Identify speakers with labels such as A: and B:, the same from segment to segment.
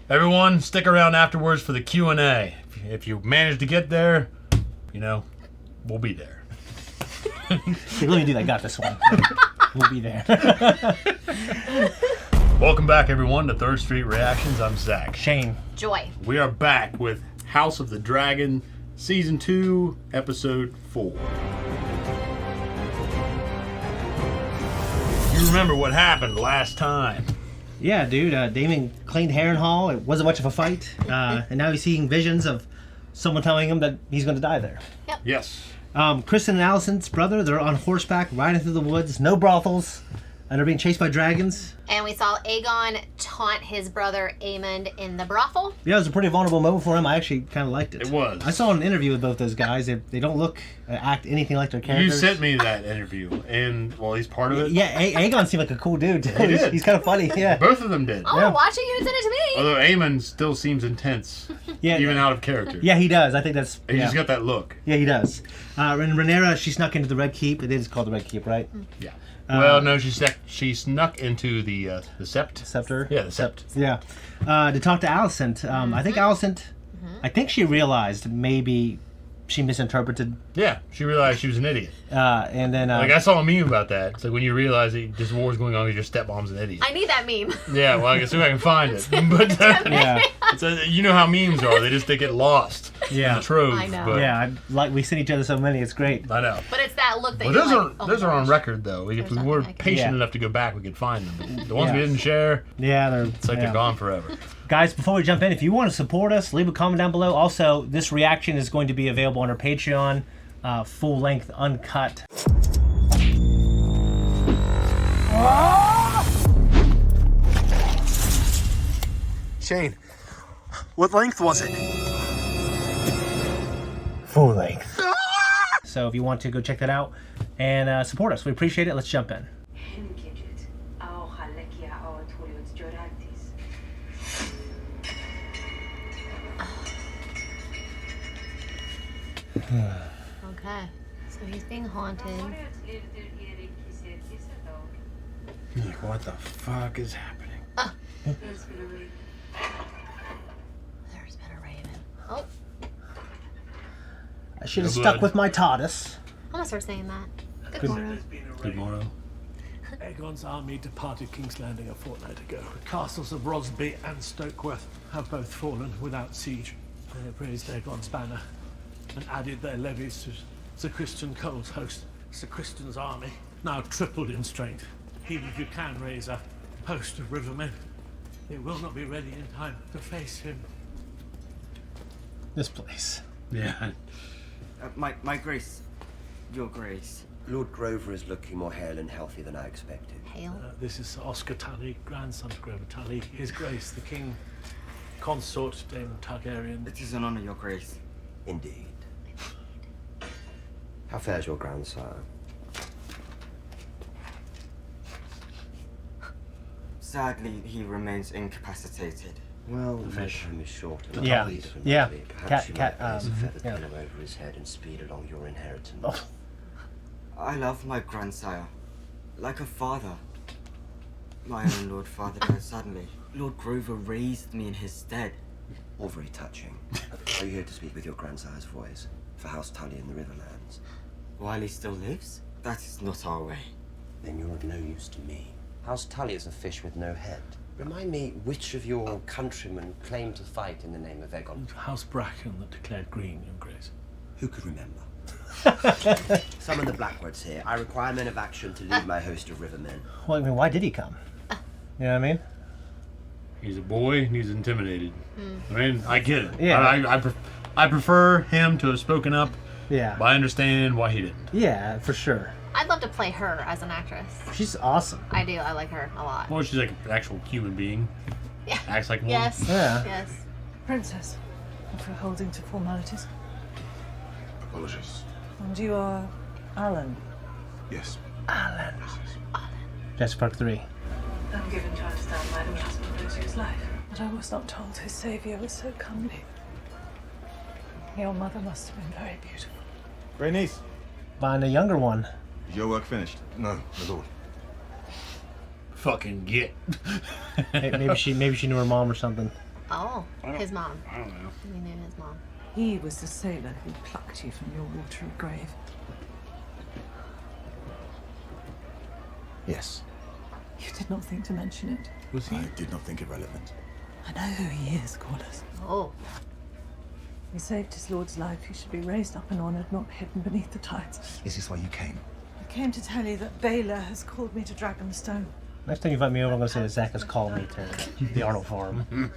A: Everyone, stick around afterwards for the Q&A. If you manage to get there, we'll be there.
B: Let me do that. Got this one. We'll be there.
A: Welcome back, everyone, to Third Street Reactions. I'm Zach.
B: Shane.
C: Joy.
A: We are back with House of the Dragon, Season 2, Episode 4. You remember what happened last time?
B: Yeah, dude. Damon cleaned Harrenhal. It wasn't much of a fight. And now he's seeing visions of someone telling him that he's going to die there.
C: Yep.
A: Yes.
B: Kristen and Alicent's brother, they're on horseback, riding through the woods. No brothels. And they're being chased by dragons.
C: And we saw Aegon taunt his brother Aemond in the brothel.
B: Yeah, it was a pretty vulnerable moment for him. I actually kind of liked it.
A: It was.
B: I saw an interview with both those guys. They don't look, act anything like their characters.
A: You sent me that interview, and, he's part of it.
B: Yeah, Aegon seemed like a cool dude, too.
A: He did.
B: He's kind of funny, yeah.
A: Both of them did.
C: Oh,
B: Yeah.
C: watch it. You sent it to me.
A: Although Aemon still seems intense,
B: Yeah,
A: even out of character.
B: yeah, he does. I think that's...
A: He's
B: yeah.
A: just got that look.
B: Yeah, he does. And Rhaenyra, she snuck into the Red Keep. It is called the Red Keep, right?
A: Yeah. Well, no, she snuck into the Sept.
B: Scepter?
A: Yeah, the Sept.
B: Yeah. To talk to Alicent. I think Alicent... I think she realized maybe she misinterpreted.
A: Yeah, she realized she was an idiot.
B: And then...
A: I saw a meme about that. It's like when you realize that this war's going on, your stepmom's an idiot.
C: I need that meme.
A: Yeah, well, I guess I can find it. But
B: yeah.
A: you know how memes are. They get lost.
B: Yeah.
A: In the trove.
C: I know.
A: But
B: Yeah, we send each other so many. It's great.
A: I know.
C: But it's that look that
A: But
C: you're
A: those
C: like,
A: are those are on record though. If we
C: nothing
A: were
C: I can-
A: patient
B: Yeah.
A: enough to go back, we could find them. But the ones we
B: Yeah.
A: didn't share,
B: Yeah,
A: it's like they're gone forever.
B: Guys, before we jump in, if you want to support us, leave a comment down below. Also, this reaction is going to be available on our Patreon, full length, uncut.
D: Shane, what length was it?
B: Full length. So if you want to go check that out and support us, we appreciate it. Let's jump in.
C: Okay. So he's being haunted.
A: Like, what the fuck is happening?
C: There's been a raven. Oh,
B: I should have
A: No
B: stuck
A: blood.
B: with my TARDIS.
C: I'm gonna start saying that. Good
B: Good.
C: morning.
A: Good morning.
E: Aegon's army departed King's Landing a fortnight ago. The castles of Rosby and Stokeworth have both fallen without siege. They have raised Aegon's banner and added their levies to Sir Christian Cole's host. Sir Christian's army, now tripled in strength. Even if you can raise a host of rivermen, it will not be ready in time to face him.
B: This place.
A: Yeah.
F: My grace, your grace. Lord Grover is looking more hale and healthy than I expected.
C: Hail.
E: This is Sir Oscar Tully, grandson of Grover Tully. His Grace, the King, consort Daemon Targaryen.
F: It is an honor, your grace. Indeed. How fares your grandsire? Sadly, he remains incapacitated. Well, my time is short. And
B: Yeah.
F: at least for
B: Yeah.
F: Natalie, perhaps you
B: Cat-
F: might place a feather
B: yeah.
F: pillow over his head and speed along your inheritance.
B: Oh.
F: I love my grandsire, like a father. My own Lord Father died suddenly. Lord Grover raised me in his stead. All very touching. Are you here to speak with your grandsire's voice for House Tully in the Riverlands? While he still lives? That is not our way. Then you're of no use to me. House Tully is a fish with no head. Remind me, which of your countrymen claimed to fight in the name of Aegon?
E: House Bracken that declared green, your grace.
F: Who could remember? Summon the Blackwords here. I require men of action to lead my host of rivermen.
B: Well, I mean, why did he come? You know what I mean?
A: He's a boy and he's intimidated. I mean, I get it.
B: Yeah.
A: I prefer him to have spoken up,
B: Yeah.
A: but I understand why he didn't.
B: Yeah, for sure.
C: I'd love to play her as an actress.
B: She's awesome.
C: I do. I like her a lot.
A: Well, she's like an actual human being.
C: Yeah.
A: Acts like one.
C: Yes.
B: Yeah.
C: Yes.
G: Princess, for holding to formalities.
D: Apologies.
G: And you are Alan.
D: Yes.
B: Alan. Jurassic Park 3.
G: I'm given to understand why my husband lose his life. But I was not told his saviour was so comely. Your mother must have been very beautiful.
D: Berenice,
B: Find a younger one.
D: is your work finished? No, my lord.
A: Fucking get.
B: Maybe she knew her mom or something.
C: Oh, his mom.
A: I don't know.
C: We knew his mom.
G: He was the sailor who plucked you from your watery grave.
D: Yes.
G: You did not think to mention it.
A: Was he?
D: I did not think it relevant.
G: I know who he is, Corlys.
C: Oh.
G: He saved his lord's life. He should be raised up and honoured, not hidden beneath the tides.
D: Is this why you came?
G: I came to tell you that Baylor has called me to Dragonstone.
B: Next time you invite me over, I'm going to say that Zach has called me to the Arnold Farm.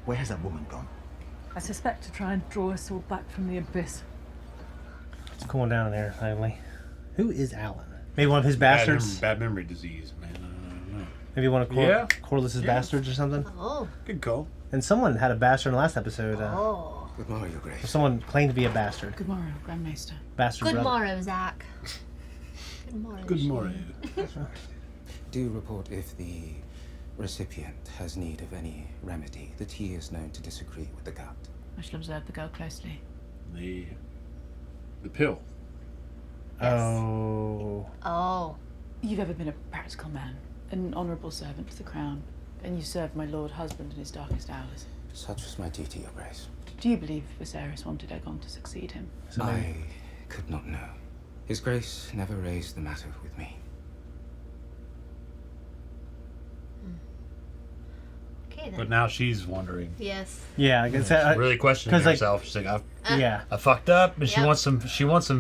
D: Where has that woman gone?
G: I suspect to try and draw us all back from the abyss.
B: What's going down there, finally? Who is Alan? Maybe one of his bastards?
A: Bad memory disease, man. I don't know.
B: Maybe one of Corlys's bastards or something?
C: Oh.
A: Good call.
B: And someone had a bastard in the last episode.
C: Oh.
D: Good morrow, Your Grace.
B: Someone claimed to be a bastard.
G: Good morrow, Grand Maester.
B: Bastard
C: Good
B: brother.
C: morrow, Zach. Good morrow.
A: Good morning.
H: Do report if the recipient has need of any remedy that he is known to disagree with the gut.
G: I shall observe the girl closely.
A: The pill.
B: Oh.
C: Oh.
I: You've ever been a practical man, an honourable servant to the crown, and you served my lord husband in his darkest hours.
H: Such was my duty, Your Grace.
I: Do you believe Viserys wanted Aegon to succeed him?
H: I could not know. His Grace never raised the matter with me.
C: Okay then.
A: But now she's wondering.
C: Yes.
B: Yeah, I guess
A: She's really questioning
B: 'cause, like-
A: herself. She's like,
B: yeah.
A: I fucked up, and she
C: Yep.
A: wants some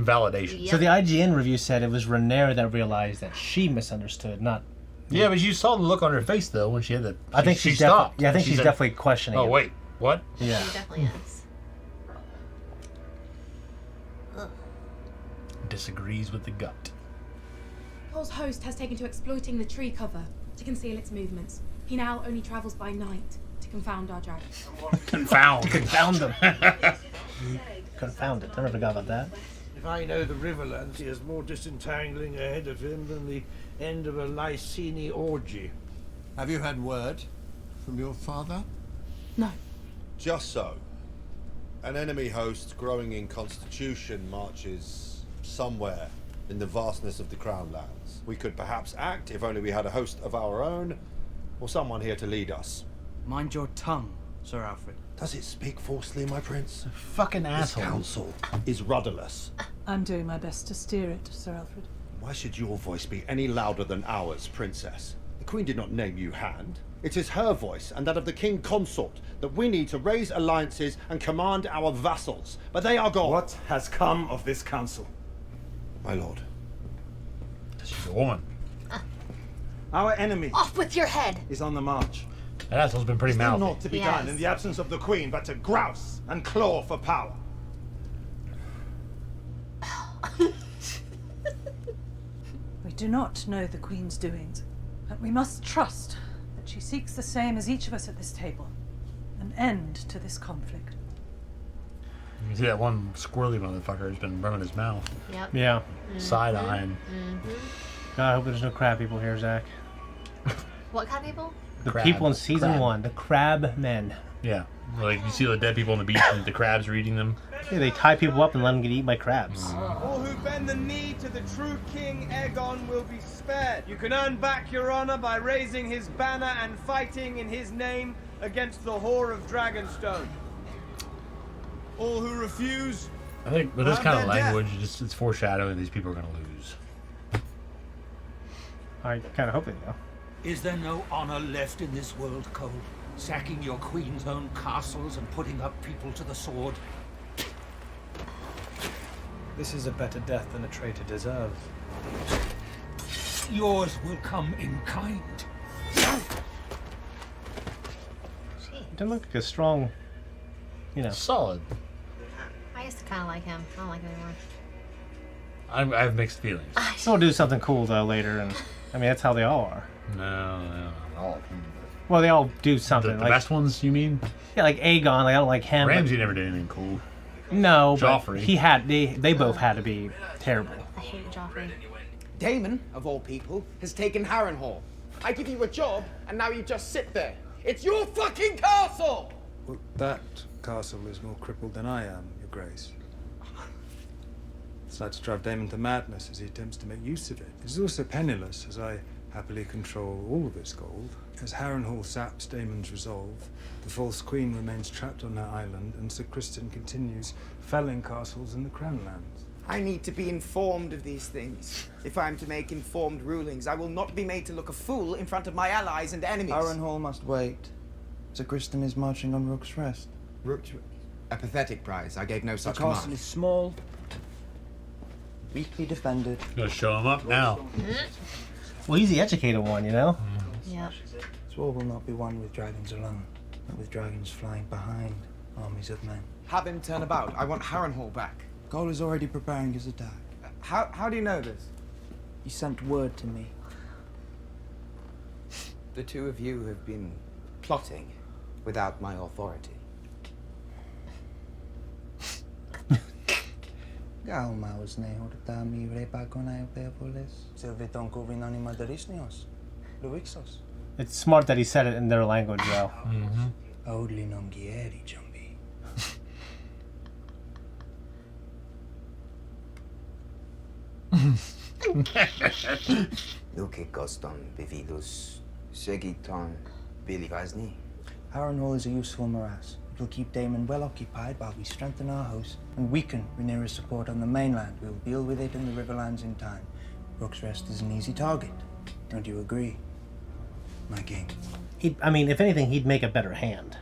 A: validation.
C: Yep.
B: So the IGN review said it was Rhaenyra that realized that she misunderstood, not.
A: Yeah, but you saw the look on her face though when she had the.
B: I think
A: she
B: she's
A: stopped.
B: definitely. Yeah, I think
A: She
B: she's
A: said,
B: definitely questioning.
A: Oh
B: it.
A: wait, what?
B: Yeah.
C: She definitely is.
A: Disagrees with the gut.
J: Paul's host has taken to exploiting the tree cover to conceal its movements. He now only travels by night to confound our dragons.
A: Confound.
B: Confound them. Confound it. I never forgot about that.
E: If I know the Riverlands, he has more disentangling ahead of him than the end of a Lysini orgy.
K: Have you had word from your father?
I: No.
L: Just so. An enemy host growing in constitution marches somewhere in the vastness of the Crown Lands. We could perhaps act if only we had a host of our own, or someone here to lead us.
F: Mind your tongue, Sir Alfred.
L: Does it speak falsely, my prince?
A: Fucking
L: This
A: asshole.
L: council is rudderless.
G: I'm doing my best to steer it, Sir Alfred.
L: Why should your voice be any louder than ours, princess? The queen did not name you hand. It is her voice and that of the king consort that we need to raise alliances and command our vassals. But they are gone.
D: What has come of this council?
L: My lord.
A: She's a woman.
D: Our enemy
C: Off with your head.
D: is on the march.
A: That asshole's been pretty
D: There's
A: mouthy.
D: naught to be done in the absence of the queen but to grouse and claw for power.
G: We do not know the Queen's doings, but we must trust that she seeks the same as each of us at this table. An end to this conflict.
A: You can see that one squirrely motherfucker who's been running his mouth.
C: Yep.
B: Yeah.
A: Side eyeing.
B: God, I hope there's no crab people here, Zach.
C: What kind of people?
B: The
A: Crab.
B: people in season
A: Crab.
B: 1, the crab men.
A: Yeah. Like, you see the dead people on the beach and the crabs are eating them.
B: Yeah, they tie people up and let them get eaten by crabs.
F: All who bend the knee to the true King Aegon will be spared. You can earn back your honor by raising his banner and fighting in his name against the whore of Dragonstone. All who refuse,
A: I think with this
F: Well,
A: kind of
F: they're dead.
A: language, it's foreshadowing these people are going to lose.
B: I kind of hope they do.
E: Is there no honor left in this world, Cole? Sacking your queen's own castles and putting up people to the sword?
F: this is a better death than a traitor deserves.
E: Yours will come in kind.
B: He doesn't look like a strong, you know.
A: Solid.
C: I used to kind of like him. I don't like him anymore.
A: I have mixed feelings.
B: Someone will do something cool, though, later. And I mean, that's how they all are.
A: No, not all of them.
B: Well, they all do
A: The,
B: something.
A: the
B: like,
A: best ones, you mean?
B: yeah, like Aegon, like, I don't like him. but-
A: Ramsay never did anything cool.
B: No, but
A: Joffrey.
B: he had, they both had to be terrible.
C: I hate Joffrey.
F: Daemon, of all people, has taken Harrenhal. I give you a job, and now you just sit there. It's your fucking castle!
K: Well, that castle is more crippled than I am, Your Grace. It's like to drive Daemon to madness as he attempts to make use of it. It is also penniless, as I happily control all of its gold. As Harrenhal saps Daemon's resolve, the false queen remains trapped on her island, and Sir Criston continues felling castles in the Crown Lands.
M: I need to be informed of these things. If I am to make informed rulings, I will not be made to look a fool in front of my allies and enemies.
N: Harrenhal must wait. Sir Criston is marching on Rook's Rest.
M: A pathetic prize. I gave no such
N: The castle
M: command.
N: is small, weakly defended.
A: Gonna show him up now.
B: Well, he's the educated one, you know?
C: Yep.
N: This war will not be won with dragons alone, but with dragons flying behind armies of men.
M: Have him turn about. I want Harrenhal back.
N: Cole is already preparing his attack.
M: How do you know this?
N: He sent word to me.
F: The two of you have been plotting without my authority.
N: Galmaus neorta mi repagonai peopolis, silveton kovinani madarisnios, luixos.
B: It's smart that he said it in their language, though.
N: Audli non gieri, Jambi.
F: Luke coston vividus segiton bilivazni.
N: Harrenhal is a useful morass. It will keep Daemon well occupied while we strengthen our host and weaken Rhaenyra's support on the mainland. We will deal with it in the Riverlands in time. Rook's Rest is an easy target. Don't you agree, my king?
B: I mean, if anything, he'd make a better hand.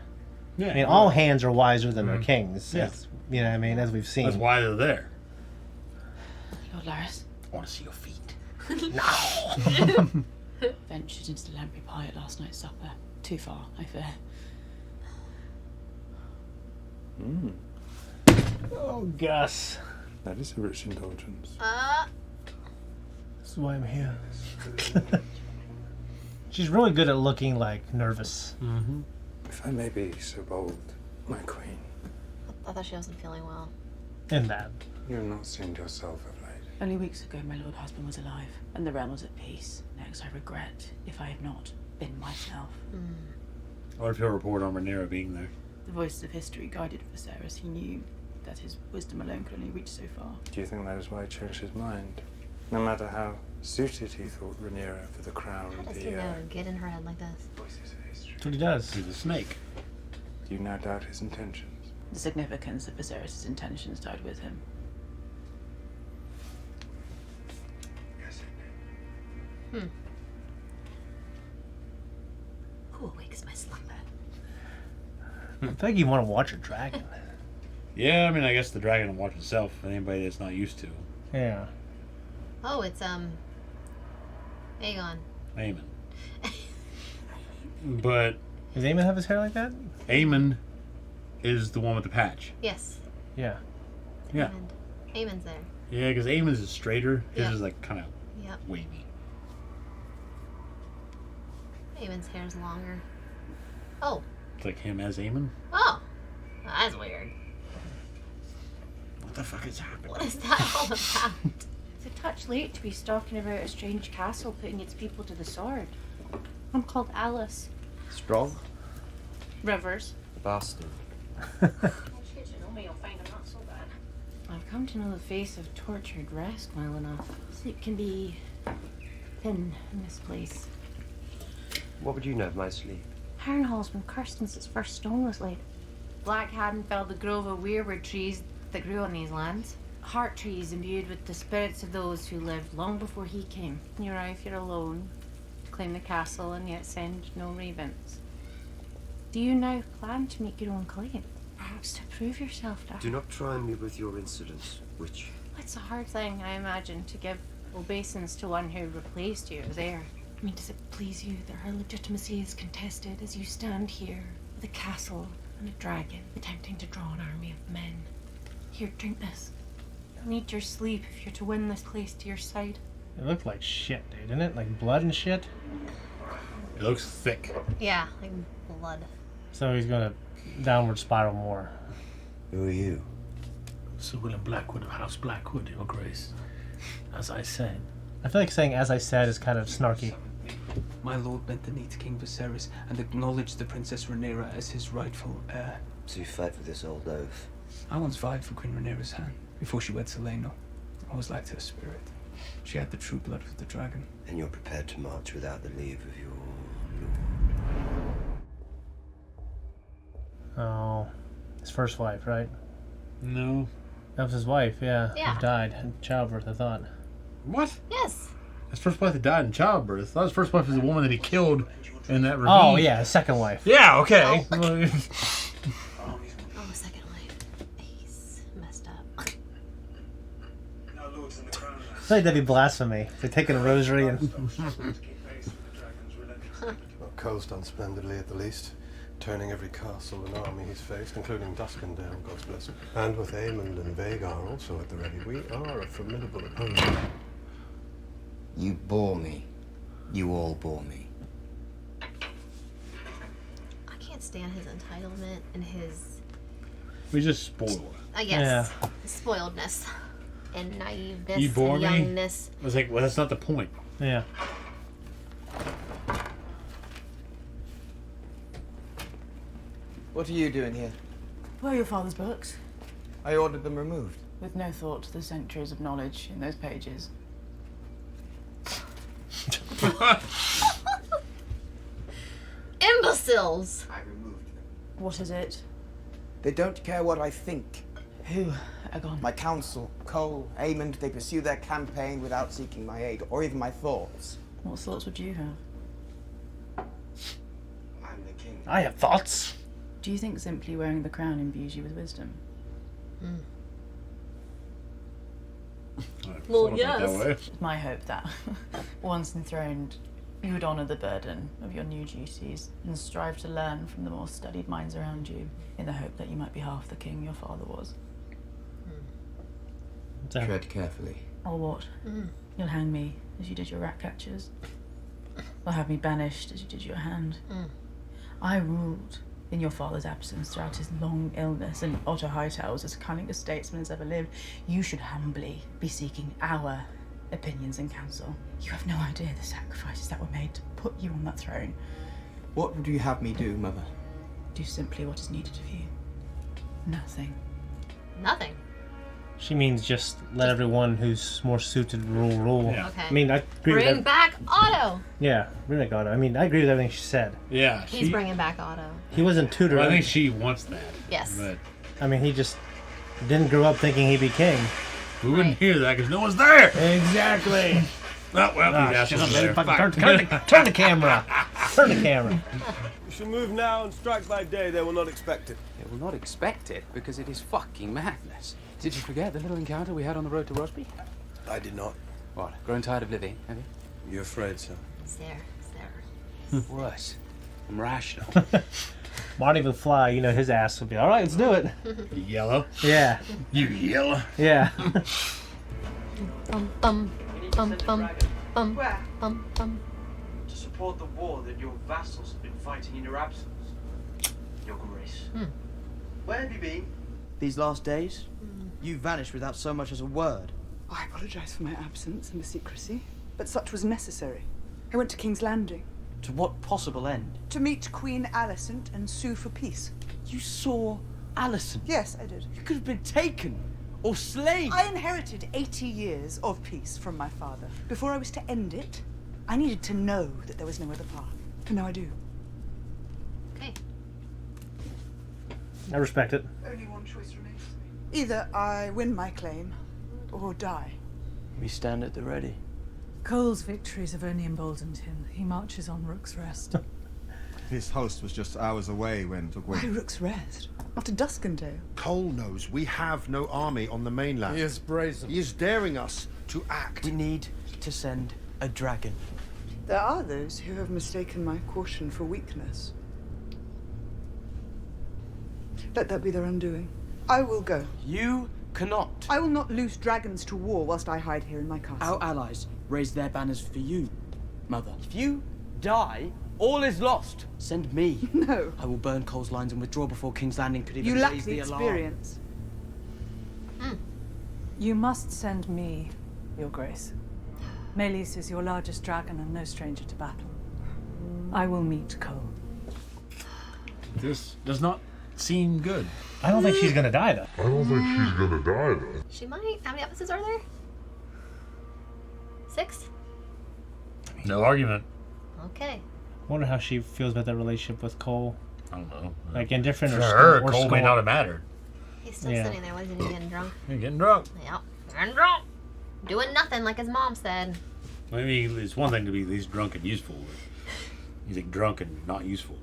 A: Yeah,
B: I mean, all hands are wiser than their kings.
A: Yeah.
B: As, you know what I mean? As we've seen.
A: That's why they're there.
I: Lord Laris.
A: I want to see your feet.
I: Ventured into the lamprey pie at last night's supper. Too far, I fear.
B: Oh, Gus.
K: That is a rich indulgence.
B: This is why I'm here. She's really good at looking, like, nervous.
K: If I may be so bold, my queen.
C: I thought she wasn't feeling well.
B: And that.
K: You have not seemed yourself of late.
I: Only weeks ago my lord husband was alive, and the realm was at peace. Next I regret if I have not been myself.
A: What if he'll report on Rhaenyra being there?
I: The voices of history guided Viserys. He knew that his wisdom alone could only reach so far.
K: Do you think that is why he changed his mind? No matter how suited he thought Rhaenyra for the crown,
C: How does he know? Get in her head like this.
B: That's what he does.
A: He's a snake.
K: Do you now doubt his intentions?
I: The significance of Viserys' intentions died with him.
C: Who awakes my slumber?
B: I feel like you want to watch a dragon.
A: Yeah, I mean, I guess the dragon will watch itself. Anybody that's not used to.
B: Yeah.
C: Oh, it's Aegon.
A: Aemon. But
B: Does Aemon have his hair like that?
A: Aemon is the one with the patch.
C: Yes.
B: Yeah.
A: Yeah.
C: Aemon's there.
A: Yeah, because Aemon's is straighter. His
C: Yeah.
A: is like kind of
C: Yep.
A: wavy.
C: Aemon's hair's longer. Oh.
A: It's like him as Aemon.
C: Oh. That's weird.
A: What the fuck is happening?
C: What is that all about?
O: It's a touch late to be stalking about a strange castle putting its people to the sword. I'm called Alice.
F: Strong?
O: Rivers.
F: Bastard.
O: Once you get to know me, you'll find I'm not so bad. I've come to know the face of tortured rest well enough. Sleep can be thin in this place.
P: What would you know of my sleep?
O: Harrenhal's been cursed since its first stone was laid. Black hadn't felled the grove of weirwood trees that grew on these lands. Heart trees imbued with the spirits of those who lived long before he came. You arrive here alone, claim the castle, and yet send no ravens. Do you now plan to make your own claim? Perhaps to prove yourself, Dad?
P: Do not try me with your insolence, witch.
O: It's a hard thing, I imagine, to give obeisance to one who replaced you as heir. I mean, does it please you that her legitimacy is contested as you stand here with a castle and a dragon attempting to draw an army of men? Here, drink this. You'll need your sleep if you're to win this place to your side.
B: It looked like shit, dude, didn't it? Like blood and shit.
A: It looks thick.
C: Yeah, like blood.
B: So he's gonna downward spiral more.
P: Who are you?
E: Sir William Blackwood of House Blackwood, Your Grace. As I said.
B: I feel like saying "as I said" is kind of snarky.
H: My lord bent the knee to King Viserys and acknowledged the Princess Rhaenyra as his rightful heir.
P: So you fight for this old oath?
H: I once vied for Queen Rhaenyra's hand before she wed Seleno. I was like her spirit. She had the true blood of the dragon.
P: And you're prepared to march without the leave of your lord?
B: Oh, his first wife, right?
A: No.
B: That was his wife, yeah.
C: Yeah.
B: Who died in childbirth, I thought.
A: What?
C: Yes.
A: His first wife that died in childbirth. I thought his first wife was the woman that he killed in that ravine.
B: Oh, yeah, his second wife.
A: Yeah, okay.
C: Oh, second wife. He's messed up.
B: I feel like that'd be blasphemy. They're taking a rosary and...
Q: Well, Cole's done splendidly at the least, turning every castle and army he's faced, including Duskendale, God's bless him. And with Aemond and Vhagar also at the ready, we are a formidable opponent.
F: You bore me. You all bore me.
C: I can't stand his entitlement and his,
A: We just spoiled.
C: I guess, spoiledness and naiveness
A: You bore
C: and
A: me?
C: youngness.
A: I was like, well, that's not the point.
B: Yeah.
M: What are you doing here?
I: Where are your father's books?
M: I ordered them removed.
I: With no thought to the centuries of knowledge in those pages.
C: Imbeciles!
M: I removed them.
I: What is it?
M: They don't care what I think.
I: Who, Aegon?
M: My council, Cole, Aemond, they pursue their campaign without seeking my aid or even my thoughts.
I: What thoughts would you have?
M: I'm the king.
B: I have thoughts.
I: Do you think simply wearing the crown imbues you with wisdom?
C: Well, yes.
I: It's my hope that, once enthroned, you would honour the burden of your new duties and strive to learn from the more studied minds around you, in the hope that you might be half the king your father was.
F: Tread carefully.
I: Or what? You'll hang me as you did your rat catchers. Or have me banished as you did your hand. I ruled in your father's absence throughout his long illness, and Otto Hightower was as cunning a statesman as ever lived. You should humbly be seeking our opinions and counsel. You have no idea the sacrifices that were made to put you on that throne.
M: What would you have me do, Mother?
I: Do simply what is needed of you. Nothing.
C: Nothing.
B: She means just let everyone who's more suited rule.
A: Yeah.
C: Okay.
B: I mean, I agree with
C: Bring
B: that.
C: back Otto!
B: Yeah, bring back Otto. I mean, I agree with everything she said.
A: Yeah.
C: He's bringing back Otto.
B: He wasn't tutored.
A: Well, I think she wants that.
C: Yes.
A: But
B: I mean, he just didn't grow up thinking he'd be king.
A: we wouldn't hear that because no one's there.
B: Exactly.
A: Oh, well,
B: Ah,
A: these assholes
B: shut
A: are there.
B: up, man.
A: Fuck.
B: Turn the camera. Turn the camera.
R: We shall move now and strike by day. They will not expect it.
H: They will not expect it because it is fucking madness. Did you forget the little encounter we had on the road to Rosby?
Q: I did not.
H: What? Grown tired of living, have you?
Q: You afraid so?
C: It's there.
H: Worse. I'm rational.
B: Marty would fly, you know, his ass would be, all right, let's do it.
A: Yellow?
B: Yeah.
A: You yellow?
B: Yeah.
C: Bum, bum, bum, bum, bum, bum, bum.
S: To support the war that your vassals have been fighting in your absence, Your Grace.
T: Where have you been? These last days? You vanished without so much as a word.
U: I apologize for my absence and the secrecy, but such was necessary. I went to King's Landing.
T: To what possible end?
U: To meet Queen Alicent and sue for peace.
T: You saw Alicent?
U: Yes, I did.
T: You could have been taken or slain.
U: I inherited 80 years of peace from my father. Before I was to end it, I needed to know that there was no other path. And now I do.
C: Okay.
B: I respect it.
U: Only one choice remains. Either I win my claim or die.
T: We stand at the ready.
G: Cole's victories have only emboldened him. He marches on Rook's Rest.
D: His host was just hours away when took
U: Why Rook's Rest? After Duskendale.
L: Cole knows we have no army on the mainland.
Q: He is brazen.
L: He is daring us to act.
T: We need to send a dragon.
U: There are those who have mistaken my caution for weakness. Let that be their undoing. I will go.
T: You cannot.
U: I will not loose dragons to war whilst I hide here in my castle.
T: Our allies raise their banners for you, Mother. If you die, all is lost. Send me.
U: No.
T: I will burn Cole's lines and withdraw before King's Landing could even
U: You lack
T: raise
U: the
T: alarm.
U: experience.
G: You must send me, Your Grace. Melis is your largest dragon and no stranger to battle. I will meet Cole.
A: This does not seem good.
B: I don't think she's gonna die, though.
C: She might. How many episodes are there? 6?
A: No argument.
C: Okay.
B: I wonder how she feels about that relationship with Cole.
A: I don't know.
B: Like indifferent
A: For
B: or
A: her,
B: or
A: Cole may
B: scorn?
A: not have mattered.
C: He's still
B: Yeah.
C: sitting there. Wasn't he getting drunk?
A: You're getting drunk.
C: Yep. Getting drunk. Doing nothing like his mom said.
A: Maybe it's one thing to be at least drunk and useful. But you think drunk and not useful.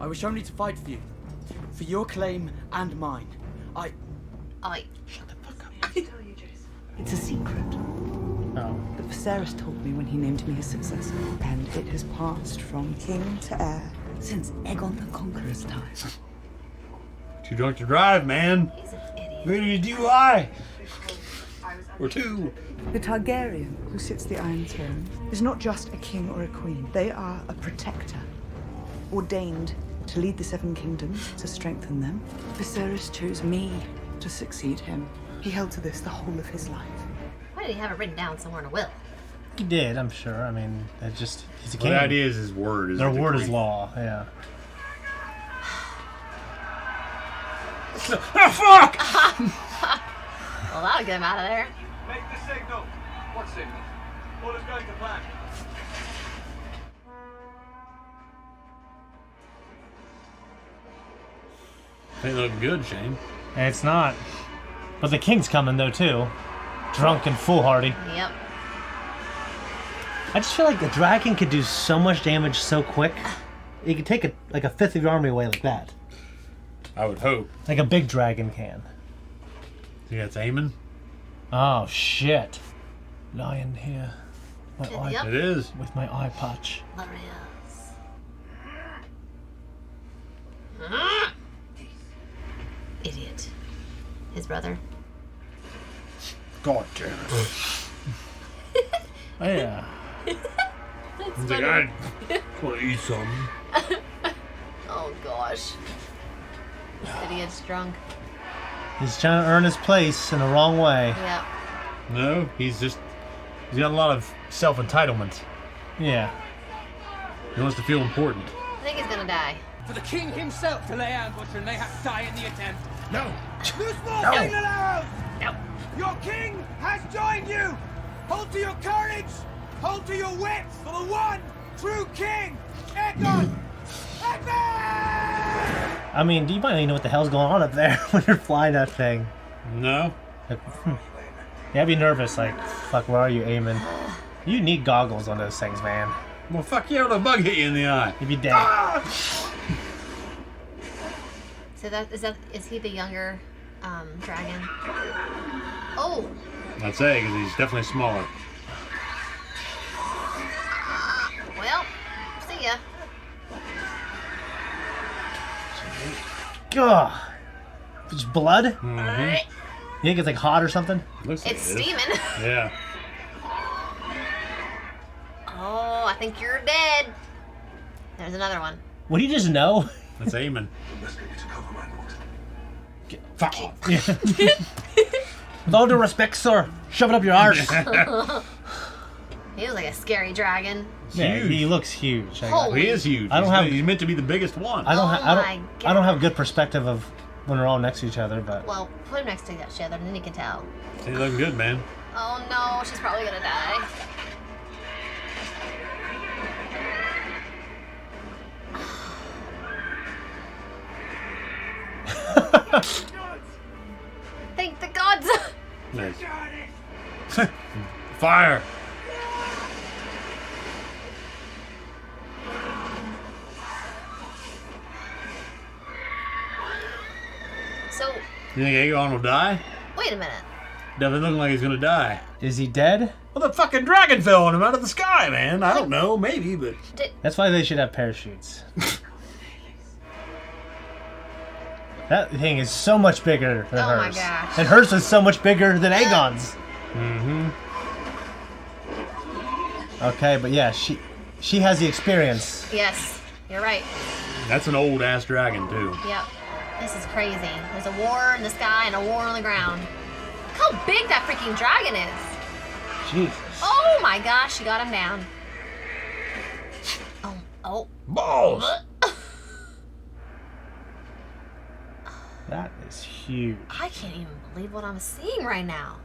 T: I wish only to fight for you. For your claim and mine.
C: I.
T: Shut the fuck up.
G: It's a secret.
B: Oh.
G: But Viserys told me when he named me his successor, and it has passed from king to heir since Aegon the Conqueror's time.
A: Too drunk to drive, man.
C: He's an idiot.
A: Maybe a DUI. Or two.
G: The Targaryen who sits the Iron Throne is not just a king or a queen. They are a protector, ordained to lead the Seven Kingdoms, to strengthen them. Viserys chose me to succeed him. He held to this the whole of his life.
C: Why did he have it written down somewhere in a will?
B: He did, I'm sure. I mean, it's just he's a
A: Well,
B: king.
A: the idea is his word is
B: Their
A: the
B: word is
A: decree.
B: law. Yeah.
A: Ah, fuck!
C: Well, that'll get him out of there.
S: Make the signal. What signal? All is going to plan.
A: Ain't looking good, Shane.
B: It's not. But the king's coming though too, drunk and foolhardy.
C: Yep.
B: I just feel like the dragon could do so much damage so quick. It could take a fifth of your army away like that.
A: I would hope.
B: Like a big dragon can.
A: See, that's Aemon?
B: Oh shit! Lying here, my eye.
C: Yep.
A: It is.
B: With my eye patch.
C: There he is. Idiot. His brother.
A: God damn it.
B: Oh yeah.
C: That's
A: He's like,
C: funny.
A: I want to eat something.
C: Oh gosh. This idiot's drunk.
B: He's trying to earn his place in the wrong way.
C: Yep.
A: No, he's got a lot of self-entitlement.
B: Yeah.
A: He wants to feel important.
C: I think he's gonna die.
T: For the king himself to lay ambush and mayhap die in the attempt.
A: No.
M: Loose more
A: No.
M: signal arrows!
C: No.
M: Your king has joined you! Hold to your courage! Hold to your wits for the one true king! Aegon!
B: I mean, you might not even know what the hell's going on up there when you're flying that thing.
A: No.
B: Like, yeah, I'd be nervous. Like, fuck, where are you, Aemon? You need goggles on those things, man.
A: Well, fuck yeah, when a bug hit you in the eye.
B: You'd be dead.
C: So is he the younger dragon? Oh.
A: I'd say, because he's definitely smaller.
C: Well, see ya.
B: Ugh. Just blood?
A: Mm-hmm.
B: You think it's like hot or something?
A: Looks like
C: It's
A: it is.
C: steaming.
A: Yeah.
C: Oh, I think you're dead. There's another one.
B: What do you just know?
A: That's Aemon.
B: Fuck off. Yeah. With all due respect, sir, shove it up your arse.
C: He was like a scary dragon.
B: Yeah,
A: Huge.
B: he looks huge.
C: Holy-
A: He is huge.
B: I don't have.
A: He's meant to be the biggest one.
B: I don't.
C: Oh
B: I
C: my
B: don't. I don't have good perspective of when they're all next to each other, but
C: Well, put him next to each other, and then you can tell.
A: He's looking good, man.
C: Oh no, she's probably gonna die. Thank the gods!
A: Nice. Fire.
C: So,
A: You think Aegon will die?
C: wait a minute.
A: Definitely looking like he's gonna die.
B: is he dead?
A: Well, the fucking dragon fell on him out of the sky, man. I don't know, maybe, but
B: That's why they should have parachutes. That thing is so much bigger than
C: Oh my
B: hers.
C: gosh.
B: And hers is so much bigger than Aegon's.
A: Mm-hmm.
B: Okay, but yeah, she has the experience.
C: Yes, you're right.
A: That's an old ass dragon too.
C: Yep. This is crazy. There's a war in the sky and a war on the ground. Look how big that freaking dragon is.
B: Jesus.
C: Oh my gosh, she got him down. Oh.
A: Balls.
B: That is huge.
C: I can't even believe what I'm seeing right now.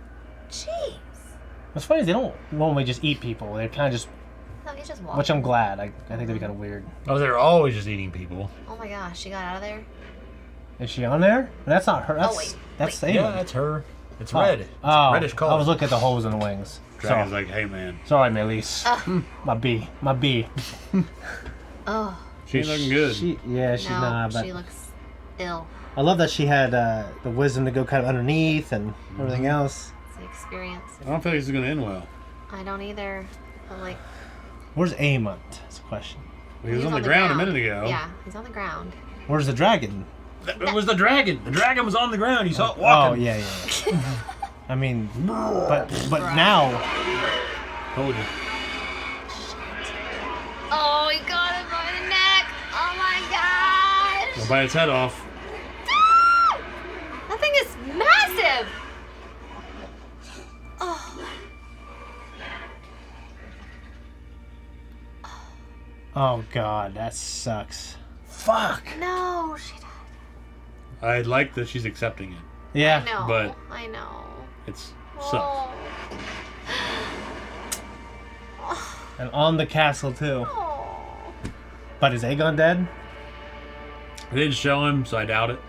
C: Jeez.
B: What's funny is they don't normally just eat people. They kind of just
C: No, he's just walking.
B: Which I'm glad. I think that'd be kind of weird.
A: Oh, they're always just eating people.
C: Oh my gosh, she got out of there?
B: Is she on there? That's not her. That's,
C: wait,
B: that's
C: wait.
B: Aemon.
A: Yeah, that's her. It's
B: Oh.
A: red. It's
B: Oh,
A: reddish color.
B: I was looking at the holes in the wings.
A: Dragon's
B: Sorry.
A: like, hey man.
B: Sorry, Melis. My B.
C: Oh.
A: She ain't looking good.
B: Yeah, she's
C: No,
B: not. But
C: she looks ill.
B: I love that she had the wisdom to go kind of underneath and everything else.
C: It's the experience.
A: I don't feel like this is gonna end well.
C: I don't either. But like,
B: Where's Aemon? That's the question.
A: He was on the ground a minute ago.
C: Yeah, he's on the ground.
B: Where's the dragon?
A: It was the dragon. The dragon was on the ground. You saw it
B: Oh,
A: walking.
B: yeah. I mean, but now.
A: Told you.
C: Oh, he got him by the neck. Oh my gosh.
A: I'll bite its head off.
C: That thing is massive. Oh.
B: Oh God, that sucks.
A: Fuck.
C: No, she died.
A: I like that she's accepting it.
B: Yeah.
C: I know.
A: But
C: I know.
A: it's sucks.
C: Oh.
B: And on the castle too. But is Aegon dead?
A: They didn't show him, so I doubt it.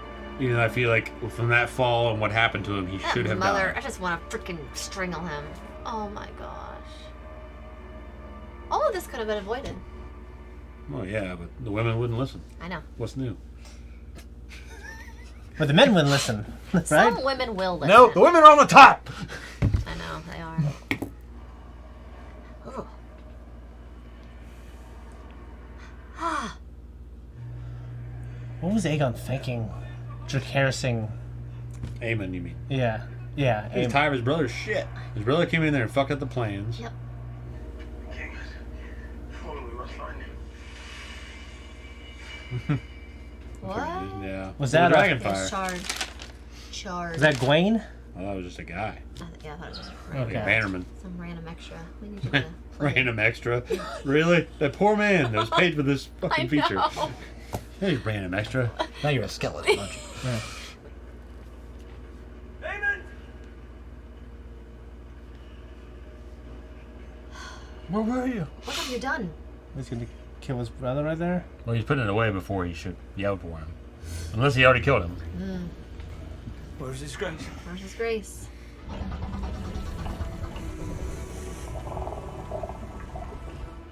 A: Even though I feel like from that fall and what happened to him, he should have
C: Mother,
A: died.
C: I just want to freaking strangle him. Oh my gosh. All of this could have been avoided.
A: Well, yeah, but the women wouldn't listen.
C: I know.
A: What's new?
B: But the men wouldn't listen, right?
C: Some women will listen.
A: No, the women are on the top.
C: I know, they are. Ooh.
B: What was Aegon thinking? Dracarysing.
A: Aemon, you mean?
B: Yeah. Yeah.
A: He's
B: Aemon.
A: tired of his brother's shit. His brother came in there and fucked up the plans.
C: Yep. What?
A: Yeah.
B: Was
A: The
B: that
A: dragon
C: It's
A: fire?
C: Chard.
B: Is that Gwaine?
A: Oh, that was just a guy.
C: Yeah, I thought it was just
A: Like a bannerman.
C: some random extra. We need you to.
A: Random extra. Really? That poor man that was paid for this fucking
C: I
A: feature.
C: know.
A: Hey, random extra. Now you're a skeleton, aren't you? Yeah. Where were you?
C: What have you done?
B: He's gonna kill his brother right there.
A: Well, he's putting it away before he should yell for him. Unless he already killed him.
E: Where's his grace?
C: Where's his grace?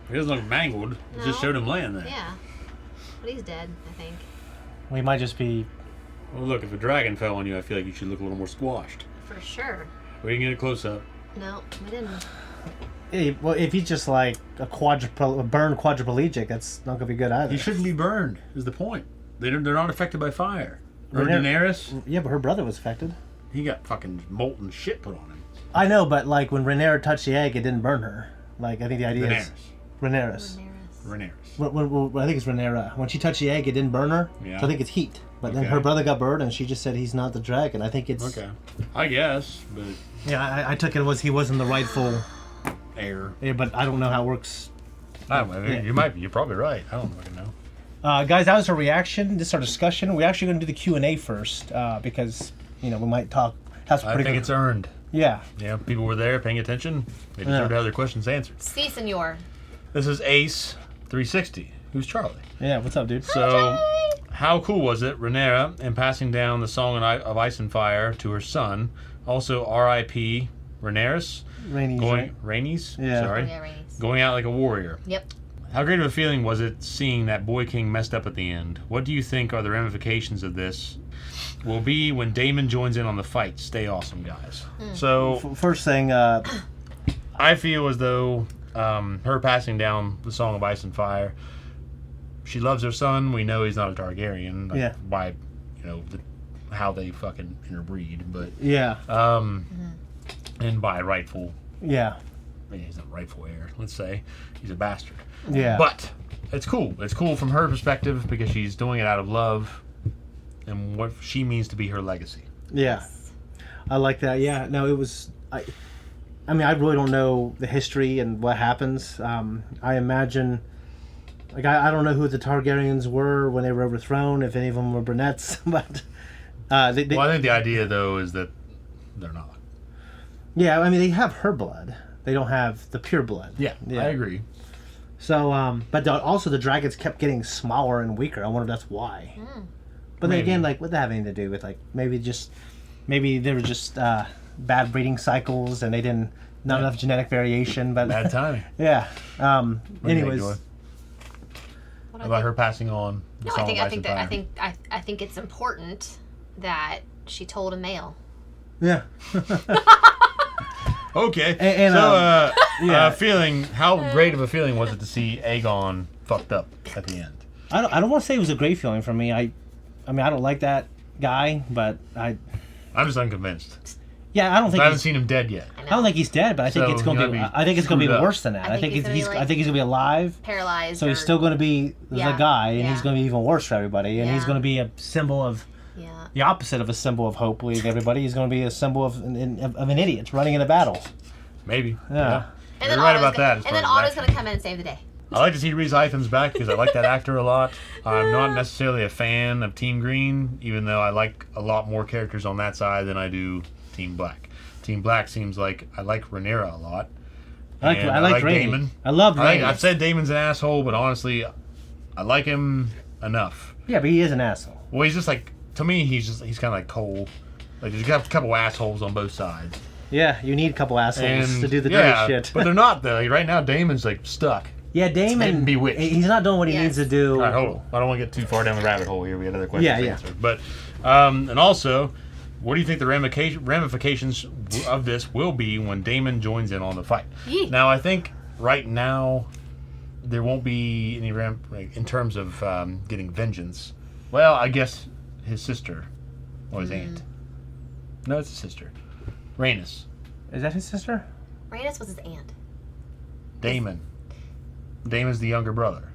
A: He doesn't look mangled. It just
C: No.
A: showed him laying there.
C: Yeah. But he's dead, I think.
B: We might just be.
A: Well, look, if a dragon fell on you, I feel like you should look a little more squashed.
C: For sure.
A: We didn't get a close up.
C: No, we didn't.
B: Well, if he's just like a burned quadriplegic, that's not gonna be good either.
A: He shouldn't be burned. Is the point? They're not affected by fire. Or
B: Rhaenyra-
A: Daenerys,
B: Yeah, but her brother was affected.
A: he got fucking molten shit put on him.
B: I know, but like when Rhaenyra touched the egg, it didn't burn her. Like I think the idea is Rhaenyra.
A: Rhaenyra.
B: I think it's Rhaenyra. When she touched the egg, it didn't burn her.
A: Yeah.
B: So I think it's heat. But then
A: Okay.
B: her brother got burned, and she just said he's not the dragon. I think it's.
A: Okay. I guess, but
B: Yeah, I took it as he wasn't the rightful
A: heir.
B: Yeah, but I don't know how it works.
A: I don't know.
B: Yeah.
A: You might be. You're probably right. I don't fucking know.
B: Guys, that was our reaction. This is our discussion. We're actually going to do the Q&A first because we might talk. Have some
A: I
B: pretty
A: think
B: good-
A: it's earned.
B: Yeah.
A: Yeah, people were there paying attention. They deserve to have their questions answered.
C: Si, senor.
A: This is Ace 360. Who's Charlie?
B: Yeah, what's up, dude?
A: So, how cool was it, Rhaenyra, in passing down the Song of Ice and Fire to her son, also R.I.P. Rhaenyra,
B: Rhaenys,
A: Rhaenys?
B: Yeah.
A: Sorry.
C: Yeah, Rhaenys.
A: Going out like a warrior.
C: Yep.
A: How great of a feeling was it seeing that Boy King messed up at the end? What do you think are the ramifications of this will be when Daemon joins in on the fight? Stay awesome, guys. So,
B: First thing,
A: I feel as though her passing down the Song of Ice and Fire, she loves her son. We know he's not a Targaryen.
B: Yeah.
A: By, how they fucking interbreed, but
B: Yeah.
A: and by rightful.
B: Yeah.
A: I mean, he's not rightful heir. Let's say he's a bastard.
B: Yeah.
A: But it's cool. It's cool from her perspective because she's doing it out of love and what she means to be her legacy.
B: Yeah. I like that. Yeah. No, it was. I mean, I really don't know the history and what happens. I imagine. Like, I don't know who the Targaryens were when they were overthrown, if any of them were brunettes, but.
A: Well, I think the idea, though, is that they're not.
B: Yeah, I mean, they have her blood. They don't have the pure blood.
A: Yeah, I agree.
B: So, but also the dragons kept getting smaller and weaker. I wonder if that's why. But then
A: Maybe.
B: again, like, what does that have anything to do with, like, maybe they were just bad breeding cycles and they didn't, not enough genetic variation, but
A: Bad timing.
B: yeah.
A: What do you think,
B: Anyways,
A: Joy? About her passing on. the
C: No,
A: Song
C: I
A: of Ice
C: think
A: and Fire.
C: I think it's important that she told a male.
B: yeah.
A: Okay.
B: And,
A: so, feeling, how great of a feeling was it to see Aegon fucked up at the end?
B: I don't want to say it was a great feeling for me. I mean, I don't like that guy, but
A: I'm just unconvinced.
B: Yeah, I don't think
A: I haven't
B: he's-
A: seen him dead yet.
B: I don't think he's dead, but I think
A: So
B: it's going to
A: he
B: be.
A: might be
B: I think it's going to be
A: screwed up.
B: worse than that. I think
C: he's gonna be,
B: I
C: like,
B: think he's going to be alive,
C: Paralyzed.
B: so he's
C: or-
B: still going to be
C: Yeah,
B: the guy, and he's
C: yeah.
B: going to be even worse for everybody. And he's
C: Yeah.
B: going to be a symbol of the opposite of a symbol of hope, leading everybody. He's going to be a symbol of an idiot running into battle.
A: Maybe.
B: Yeah.
C: And
A: You're
C: then
A: right
C: Otto's
A: about
C: gonna,
A: that. as
C: And then
A: far as
C: Otto's going to come in and save the day.
A: I like to see Rhys Ifans back because I like that actor a lot. I'm not necessarily a fan of Team Green, even though I like a lot more characters on that side than I do Team Black. Team Black seems like I like Rhaenyra a lot. And
B: I like Rhaenys.
A: Damon.
B: I love Rhaenys.
A: I've said Damon's an asshole, but honestly, I like him enough.
B: Yeah, but he is an asshole.
A: Well, he's just like, to me, he's kind of like Cole. Like, there's a couple assholes on both sides.
B: Yeah, you need a couple assholes
A: And,
B: to do the
A: yeah,
B: dirty shit.
A: but they're not, though. Right now, Damon's like stuck.
B: Yeah, Damon.
A: And bewitched.
B: He's not doing what he needs to do.
A: All right, hold on. I don't want to get too far down the rabbit hole here. We got other questions
B: Yeah,
A: to
B: yeah.
A: answer. But, and also, what do you think the ramifications of this will be when Daemon joins in on the fight? Now, I think right now there won't be any in terms of getting vengeance. Well, I guess his sister or his aunt. No, it's his sister. Rhaenys.
B: Is that his sister?
C: Rhaenys was his aunt.
A: Daemon. Daemon's the younger brother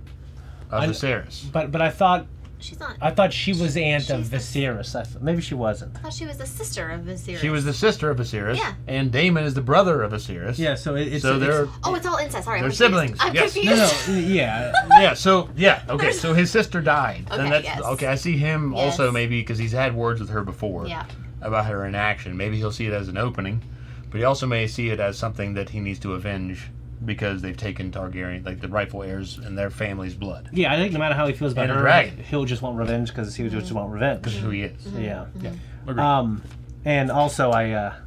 A: of Viserys.
B: But I thought
C: She's not.
B: I thought she was the aunt of Viserys. Maybe she wasn't.
C: I thought she was the sister of Viserys.
A: She was the sister of Viserys,
C: Yeah.
A: and Daemon is the brother of Viserys.
B: Yeah, so it's
A: they're
C: Oh, it's all incest. Sorry,
A: they're
C: I'm confused.
A: siblings.
C: I'm
A: Yes.
C: confused.
B: yeah.
A: Okay. So his sister died.
C: Okay,
A: Then that's
C: yes.
A: okay. I see him
C: Yes.
A: also maybe because he's had words with her before
C: Yeah.
A: about her in action. Maybe he'll see it as an opening, but he also may see it as something that he needs to avenge because they've taken Targaryen, like the rightful heirs, and their family's blood.
B: Yeah, I think no matter how he feels about
A: And a
B: her,
A: dragon.
B: he'll just want revenge because he would just want revenge.
A: Because of who he is.
B: Yeah.
A: Yeah. Agreed.
B: And also I'm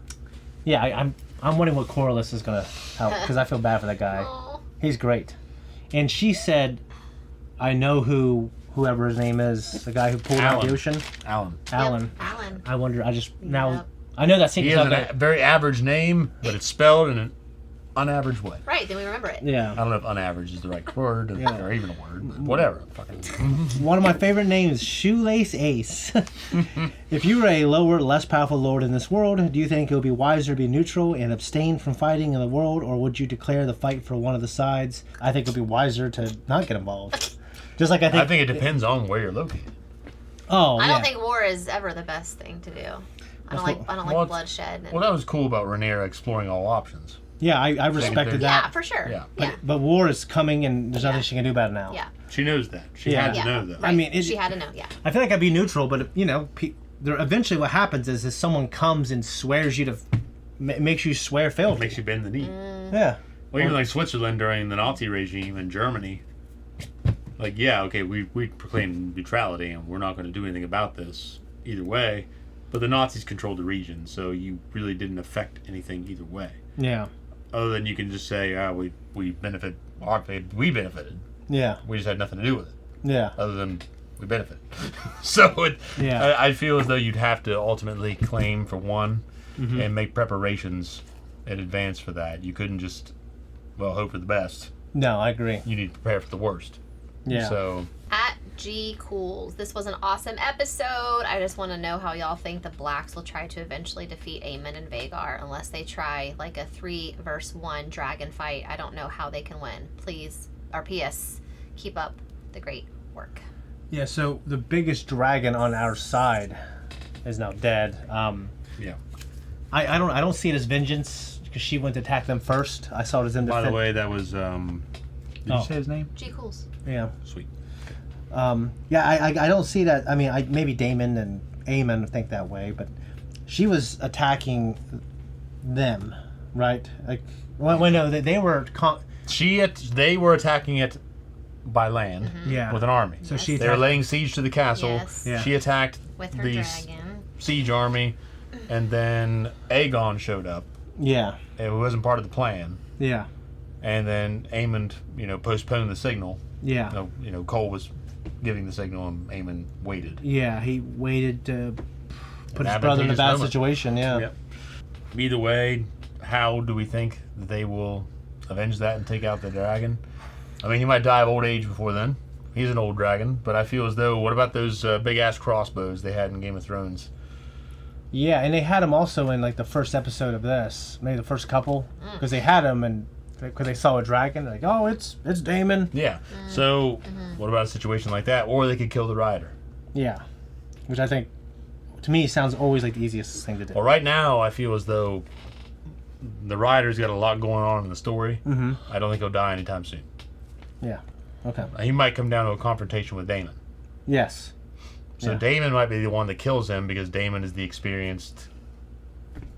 B: wondering what Corlys is gonna help because I feel bad for that guy. He's great. And she said, "I know whoever his name is, the guy who pulled out the
A: Alan.
B: ocean."
A: Alan.
B: Alan.
C: Alan.
B: I wonder. I just now. I know that
A: He
B: seems
A: has
B: like
A: a very average name, but it's spelled in an unaverage way.
C: Right, then we remember it.
B: Yeah.
A: I don't know if unaverage is the right word or even a word. Whatever. Fucking.
B: One of my favorite names, Shoelace Ace. If you were a lower, less powerful lord in this world, do you think it would be wiser to be neutral and abstain from fighting in the world, or would you declare the fight for one of the sides? I think it would be wiser to not get involved. Just like I think
A: it depends on where you're located.
B: Oh,
C: I
B: yeah.
C: don't think war is ever the best thing to do. I don't like bloodshed. And,
A: Well, that was cool about Rhaenyra exploring all options.
B: Yeah, I respected that.
C: Yeah, for sure. Yeah.
B: But war is coming, and there's nothing she can do about it now.
C: Yeah.
A: She knows that. She
B: Yeah.
A: had to
C: Yeah.
A: know that.
C: Right.
B: I mean,
C: she had to know. Yeah.
B: I feel like I'd be neutral, but there eventually what happens is someone comes and swears you to, makes you swear fealty.
A: Makes you bend the knee.
B: Yeah.
A: Well, even like Switzerland during the Nazi regime and Germany, like, yeah, okay, we proclaimed neutrality and we're not going to do anything about this either way, but the Nazis controlled the region, so you really didn't affect anything either way.
B: Yeah.
A: Other than you can just say, we benefited.
B: Yeah.
A: We just had nothing to do with it.
B: Yeah.
A: Other than we benefit. So
B: Yeah.
A: I feel as though you'd have to ultimately claim for one
B: Mhm.
A: and make preparations in advance for that. You couldn't just, hope for the best.
B: No, I agree.
A: You need to prepare for the worst.
B: Yeah.
A: So
C: At G Cools, this was an awesome episode. I just want to know how y'all think the Blacks will try to eventually defeat Aemon and Vhagar, unless they try like a 3-versus-1 dragon fight. I don't know how they can win. Please, or P.S., keep up the great work.
B: Yeah, so the biggest dragon on our side is now dead.
A: Yeah.
B: I don't see it as vengeance because she went to attack them first. I saw it as them
A: by the
B: defend.
A: way, that was did you say his name?
C: G Cools.
B: Yeah.
A: Sweet.
B: I don't see that. I mean, maybe Daemon and Aemon think that way, but she was attacking them, right? Like, well, no, they were
A: They were attacking it by land
B: Yeah.
A: with an army.
B: So she
A: they were
B: attacked-
A: laying siege to the castle.
C: Yes.
B: Yeah.
A: She attacked
C: With her
A: the
C: dragon.
A: siege army, and then Aegon showed up.
B: Yeah.
A: It wasn't part of the plan.
B: Yeah.
A: And then Aemond, postponed the signal.
B: Yeah.
A: Cole was giving the signal, and Aemond waited.
B: Yeah, he waited to put
A: An
B: his brother in a
A: advantageous
B: bad
A: moment.
B: situation. Yeah.
A: Yep. Either way, how do we think they will avenge that and take out the dragon? I mean, he might die of old age before then. He's an old dragon, but I feel as though, what about those big-ass crossbows they had in Game of Thrones?
B: Yeah, and they had him also in like the first episode of this, maybe the first couple, because they had him and because they saw a dragon, like, oh, it's Daemon.
A: Yeah. So, what about a situation like that? Or they could kill the rider.
B: Yeah, which I think, to me, sounds always like the easiest thing to do.
A: Well, right now, I feel as though the rider's got a lot going on in the story.
B: Mhm.
A: I don't think he'll die anytime soon.
B: Yeah. Okay.
A: He might come down to a confrontation with Daemon.
B: Yes.
A: So
B: Yeah.
A: Daemon might be the one that kills him because Daemon is the experienced,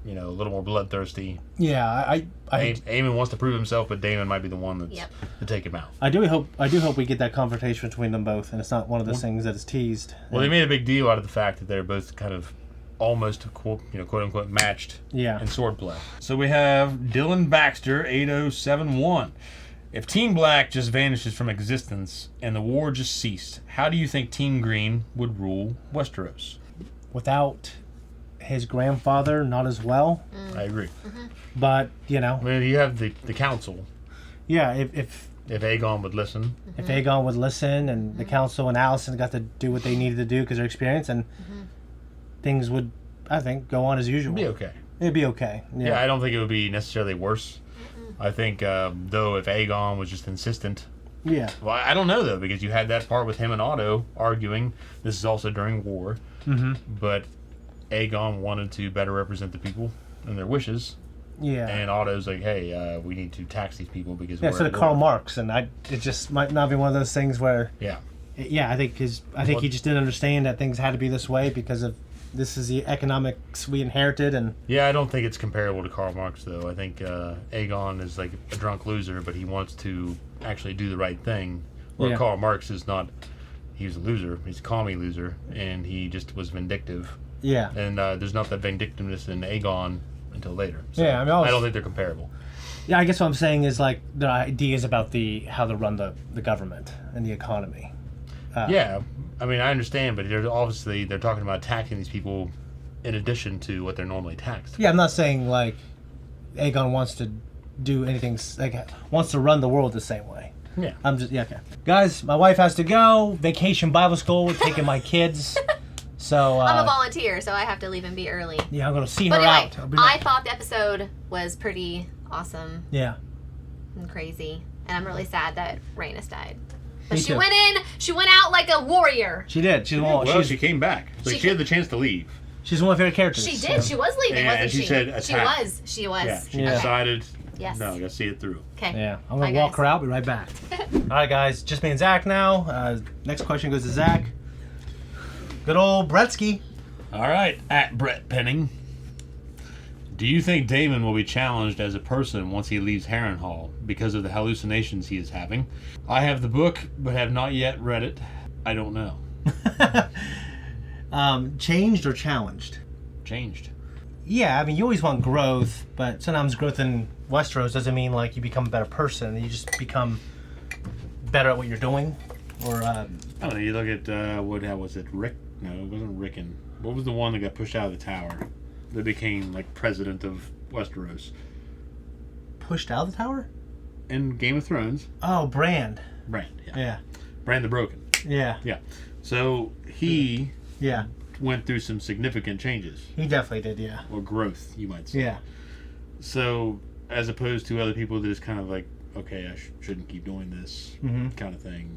A: a little more bloodthirsty.
B: Yeah, I
A: Aemon wants to prove himself, but Daemon might be the one that's to take him out.
B: do hope we get that confrontation between them both, and it's not one of those things that is teased.
A: Well, they made a big deal out of the fact that they're both kind of almost quote unquote matched in swordplay. So we have Dylan Baxter 8071. If Team Black just vanishes from existence and the war just ceased, how do you think Team Green would rule Westeros?
B: Without his grandfather, not as well.
A: I agree.
B: But
A: I mean, you have the council.
B: Yeah, if
A: Aegon would listen.
B: If Aegon would listen, and the council and Alicent got to do what they needed to do because they're experienced, and things would, I think, go on as usual.
A: It'd be okay.
B: It'd be okay.
A: Yeah, I don't think it would be necessarily worse. I think, though, if Aegon was just insistent.
B: Yeah.
A: Well, I don't know, though, because you had that part with him and Otto arguing. This is also during war.
B: Mhm.
A: But Aegon wanted to better represent the people and their wishes.
B: Yeah.
A: And Otto's like, hey, we need to tax these people because
B: Yeah,
A: we're
B: so
A: at
B: did Karl
A: war.
B: Marx, and it just might not be one of those things where.
A: Yeah.
B: Yeah, I think he just didn't understand that things had to be this way because of this is the economics we inherited, and
A: Yeah, I don't think it's comparable to Karl Marx, though. I think Aegon is like a drunk loser, but he wants to actually do the right thing. Where
B: Yeah.
A: Karl Marx is not. He's a loser. He's a commie loser, and he just was vindictive.
B: Yeah.
A: And there's not that vindictiveness in Aegon until later. So
B: Yeah, I mean,
A: I don't think they're comparable.
B: yeah, I guess what I'm saying is like the ideas about how to run the government and the economy.
A: Yeah, I mean, I understand, but they're talking about taxing these people in addition to what they're normally taxed.
B: Yeah, I'm not saying like Aegon wants to do anything wants to run the world the same way.
A: Yeah.
B: I'm just okay. Guys, my wife has to go. Vacation Bible school, taking my kids. So
C: I'm a volunteer, so I have to leave and be early.
B: yeah, I'm gonna see her
C: But anyway,
B: out. I'll be
C: I
B: back.
C: thought the episode was pretty awesome
B: Yeah.
C: and crazy, and I'm really sad that Rhaenys died. But
B: Me
C: she
B: too.
C: went in. She went out like a warrior.
B: She did.
A: She came back. But she had the chance to leave.
B: She's one of my favorite characters.
C: She did. She was leaving, wasn't
A: and she
C: she?
A: said
C: She
A: attack.
C: was. She was.
A: Yeah, she
C: Okay.
A: decided,
C: Yes.
A: no, I gotta see it through.
C: Okay.
B: Yeah, I'm
C: Bye,
B: gonna walk
C: guys.
B: her out. Be right back. All right, guys, just me and Zach now. Next question goes to Zach. Good old Bretsky.
A: All right, at Brett Penning. Do you think Daemon will be challenged as a person once he leaves Harrenhal because of the hallucinations he is having? I have the book, but have not yet read it. I don't know.
B: Changed or challenged?
A: Changed.
B: Yeah, I mean, you always want growth, but sometimes growth in Westeros doesn't mean like you become a better person. You just become better at what you're doing. Or
A: I don't know. You look at what was it? Rick? No, it wasn't Rickon. What was the one that got pushed out of the tower? That became like president of Westeros.
B: pushed out of the tower?
A: In Game of Thrones.
B: Oh, Brand.
A: Brand. Yeah.
B: Yeah.
A: Brand the Broken.
B: Yeah.
A: Yeah. So he.
B: Yeah.
A: Went through some significant changes.
B: He definitely did. Yeah.
A: Or growth, you might say.
B: Yeah.
A: So, as opposed to other people that is kind of like, okay, I shouldn't keep doing this kind of thing.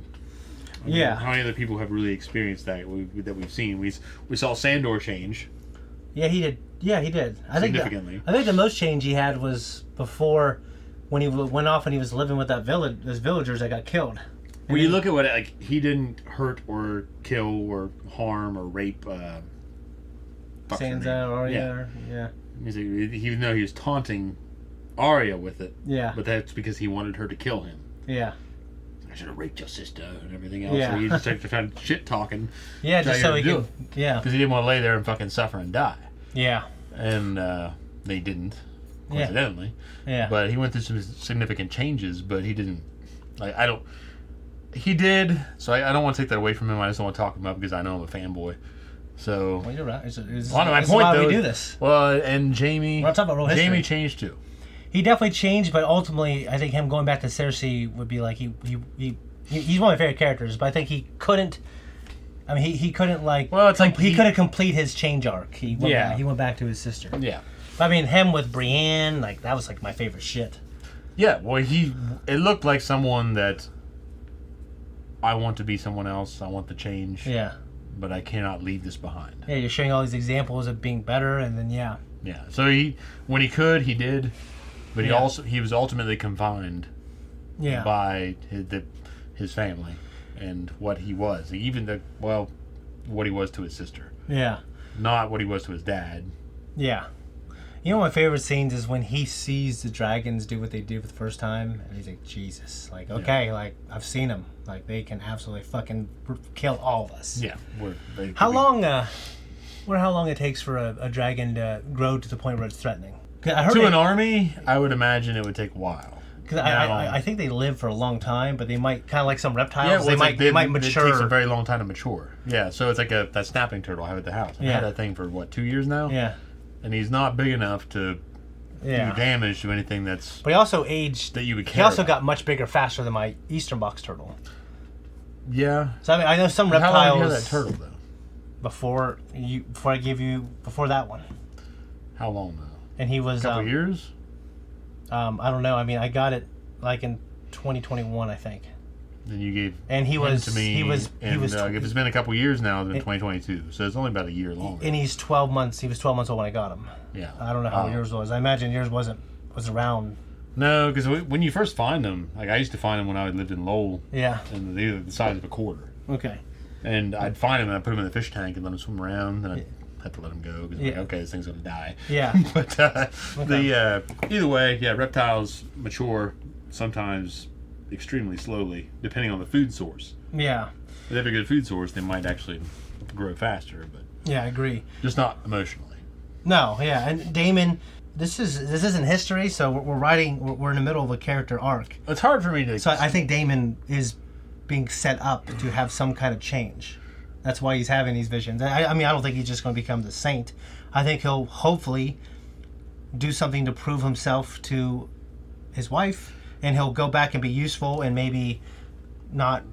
A: I mean,
B: Yeah.
A: how many other people have really experienced that that we've seen? We saw Sandor change.
B: Yeah, he did. Yeah, he did.
A: Significantly.
B: I think the most change he had was before when he went off and he was living with that those villagers that got killed.
A: When you look at what, like, he didn't hurt or kill or harm or rape
B: Sansa or yeah.
A: Even though he was taunting Arya with it.
B: Yeah.
A: But that's because he wanted her to kill him.
B: Yeah.
A: I should have raped your sister and everything else.
B: Yeah.
A: So he just started trying shit talking.
B: Yeah, just so he
A: do
B: could. Yeah.
A: Because he didn't want to lay there and fucking suffer and die.
B: Yeah.
A: And they didn't, coincidentally.
B: Yeah.
A: But he went through some significant changes, but he didn't. Like, I don't. He did, so I don't want to take that away from him. I just don't want to talk him up because I know I'm a fanboy. So.
B: Well, you're right.
A: My point,
B: why
A: though,
B: we do this.
A: Well, and Jamie.
B: We're not talking about real history.
A: Jamie changed too.
B: He definitely changed, but ultimately, I think him going back to Cersei would be like he's one of my favorite characters, but I think he couldn't. I mean, he couldn't like.
A: Well, it's like
B: he couldn't complete his change arc. He went back to his sister.
A: Yeah.
B: But I mean, him with Brienne, like that was like my favorite shit.
A: Yeah, well, it looked like someone that I want to be someone else. I want the change.
B: Yeah.
A: But I cannot leave this behind.
B: Yeah, you're showing all these examples of being better, and then yeah.
A: Yeah. So when he could, he did, but he was ultimately confined.
B: Yeah.
A: By his family and what he was, even what he was to his sister.
B: Yeah.
A: Not what he was to his dad.
B: Yeah. You know, my favorite scenes is when he sees the dragons do what they do for the first time, and he's like, Jesus, like, okay, like, I've seen them. Like, they can absolutely fucking kill all of us.
A: Yeah.
B: How long it takes for a dragon to grow to the point where it's threatening?
A: An army, I would imagine it would take a while.
B: Because I think they live for a long time, but they might, kind of like some reptiles, they might mature.
A: It takes a very long time to mature. Yeah, so it's like that snapping turtle I have at the house. I've had that thing for, 2 years now?
B: Yeah.
A: And he's not big enough to do damage to anything that's...
B: But he also aged...
A: That you would care
B: He also
A: about.
B: got much bigger faster than my eastern box turtle.
A: Yeah.
B: So I mean, I know some reptiles...
A: How long did you have that turtle, though?
B: Before that one.
A: How long, though?
B: And he was...
A: A couple years?
B: I don't know. I mean, I got it like in 2021, I think.
A: Then you gave
B: and he was
A: to me.
B: He was.
A: If it's been a couple years now, it's been 2022, so it's only about a year longer.
B: And he's 12 months. He was 12 months old when I got him.
A: Yeah.
B: I don't know how yours was. I imagine yours was around.
A: No, because when you first find them, like I used to find them when I lived in Lowell.
B: Yeah.
A: And they were the size of a quarter.
B: Okay.
A: And I'd find them and I'd put them in the fish tank and let them swim around. Then I'd have to let them go because like, okay, this thing's gonna die.
B: Yeah.
A: But either way, reptiles mature sometimes extremely slowly, depending on the food source.
B: Yeah.
A: If they have a good food source, they might actually grow faster, but
B: yeah, I agree.
A: Just not emotionally.
B: No, yeah, and Daemon, this isn't history, so we're in the middle of a character arc.
A: It's hard for me to.
B: So I think Daemon is being set up to have some kind of change. That's why he's having these visions. I mean, I don't think he's just going to become the saint. I think he'll hopefully do something to prove himself to his wife. And he'll go back and be useful and maybe not...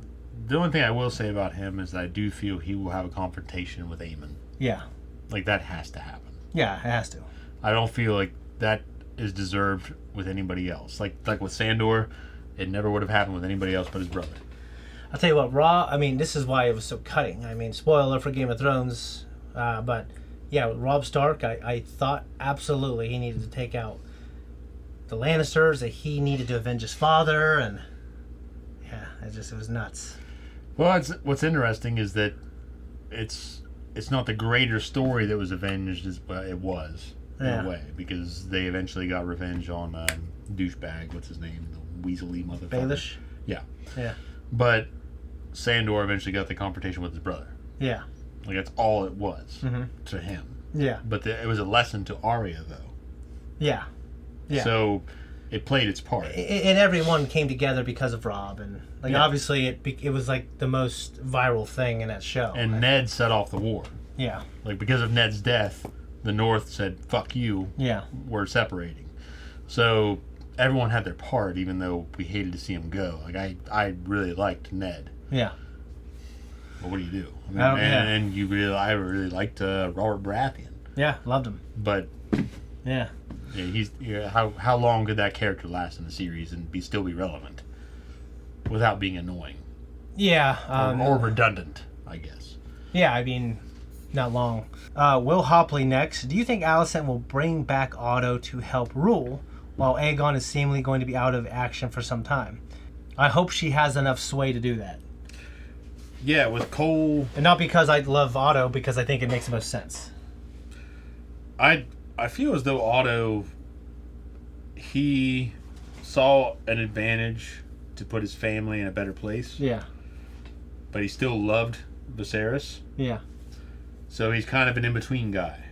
A: The only thing I will say about him is that I do feel he will have a confrontation with Aemon.
B: Yeah.
A: Like, that has to happen.
B: Yeah, it has to.
A: I don't feel like that is deserved with anybody else. Like with Sandor, it never would have happened with anybody else but his brother.
B: I'll tell you what, this is why it was so cutting. I mean, spoiler for Game of Thrones, but yeah, with Robb Stark, I thought absolutely he needed to take out the Lannisters, that he needed to avenge his father, and yeah, it was nuts.
A: Well, what's interesting is that it's not the greater story that was avenged as it was in a way, because they eventually got revenge on douchebag, what's his name, the weaselly motherfucker.
B: Baelish?
A: Yeah.
B: Yeah.
A: But Sandor eventually got the confrontation with his brother.
B: Yeah.
A: Like that's all it was to him.
B: Yeah.
A: But it was a lesson to Arya, though.
B: Yeah. Yeah.
A: So it played its part.
B: And everyone came together because of Robb, and obviously it was like the most viral thing in that show.
A: And Ned set off the war.
B: Yeah.
A: Like because of Ned's death, the North said, "Fuck you."
B: Yeah.
A: We're separating. So everyone had their part, even though we hated to see him go. Like I really liked Ned.
B: Yeah.
A: But what do you do? I mean, I really liked Robert Baratheon.
B: Yeah, loved him.
A: But
B: yeah,
A: how long could that character last in the series and still be relevant without being annoying?
B: Yeah,
A: or redundant, I guess.
B: Yeah, I mean, not long. Will Hopley next. Do you think Alicent will bring back Otto to help rule, while Aegon is seemingly going to be out of action for some time? I hope she has enough sway to do that.
A: Yeah, with Cole...
B: And not because I love Otto, because I think it makes the most sense.
A: I feel as though Otto... he saw an advantage to put his family in a better place.
B: Yeah.
A: But he still loved Viserys.
B: Yeah.
A: So he's kind of an in-between guy.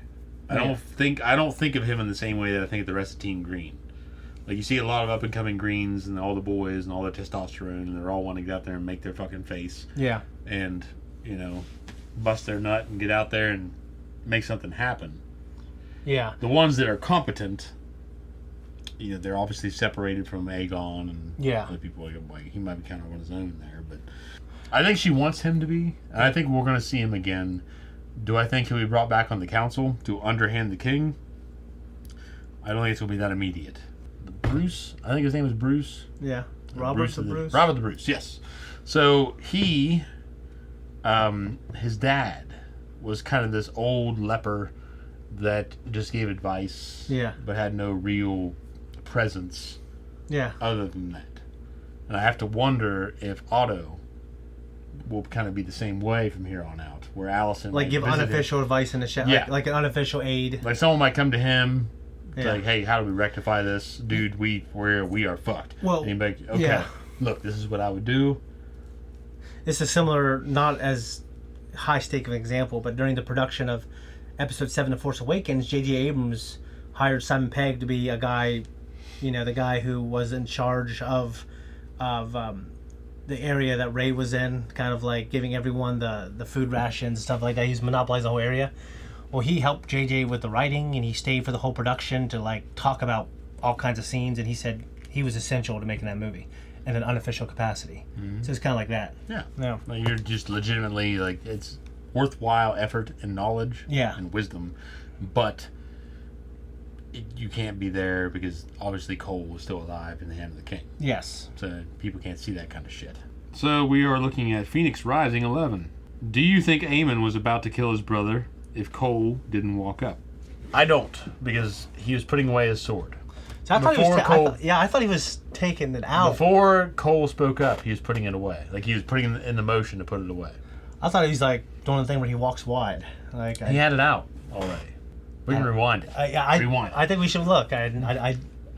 A: I don't think of him in the same way that I think of the rest of Team Green. Like, you see a lot of up-and-coming Greens and all the boys and all their testosterone, and they're all wanting to get out there and make their fucking face.
B: Yeah.
A: And, bust their nut and get out there and make something happen.
B: Yeah.
A: The ones that are competent, they're obviously separated from Aegon and other people. Like, he might be kind of on his own there, but I think she wants him to be. And I think we're going to see him again. Do I think he'll be brought back on the council to underhand the king? I don't think it's going to be that immediate. Bruce, I think his name is Bruce.
B: Yeah. Robert the Bruce.
A: Robert the Bruce, yes. So he, his dad was kind of this old leper that just gave advice.
B: Yeah.
A: But had no real presence.
B: Yeah.
A: Other than that. And I have to wonder if Otto will kind of be the same way from here on out, where Allison
B: like give unofficial advice in the chat, like an unofficial aid.
A: Like someone might come to him,
B: Yeah.
A: like, "Hey, how do we rectify this, dude? We are fucked."
B: Well,
A: and he'd be like, okay, look, this is what I would do.
B: It's a similar, not as high stake of an example, but during the production of Episode 7 of Force Awakens, J.J. Abrams hired Simon Pegg to be a guy, the guy who was in charge of the area that Rey was in, kind of like giving everyone the food rations and stuff like that. He's monopolized the whole area. Well, he helped JJ with the writing, and he stayed for the whole production to like talk about all kinds of scenes, and he said he was essential to making that movie in an unofficial capacity.
A: Mm-hmm.
B: So it's kind of like that.
A: Yeah. Like, you're just legitimately, like, it's worthwhile effort and knowledge and wisdom, but you can't be there because obviously Cole is still alive in the hand of the king.
B: Yes.
A: So people can't see that kind of shit. So we are looking at Phoenix Rising 11. Do you think Aemon was about to kill his brother if Cole didn't walk up? I don't, because he was putting away his sword.
B: So I thought I thought he was taking it out.
A: Before Cole spoke up, he was putting it away. Like, he was putting it in the motion to put it away.
B: I thought he was like doing the thing where he walks wide. Like
A: he had it out already. We can rewind it. Rewind.
B: I think we should look. I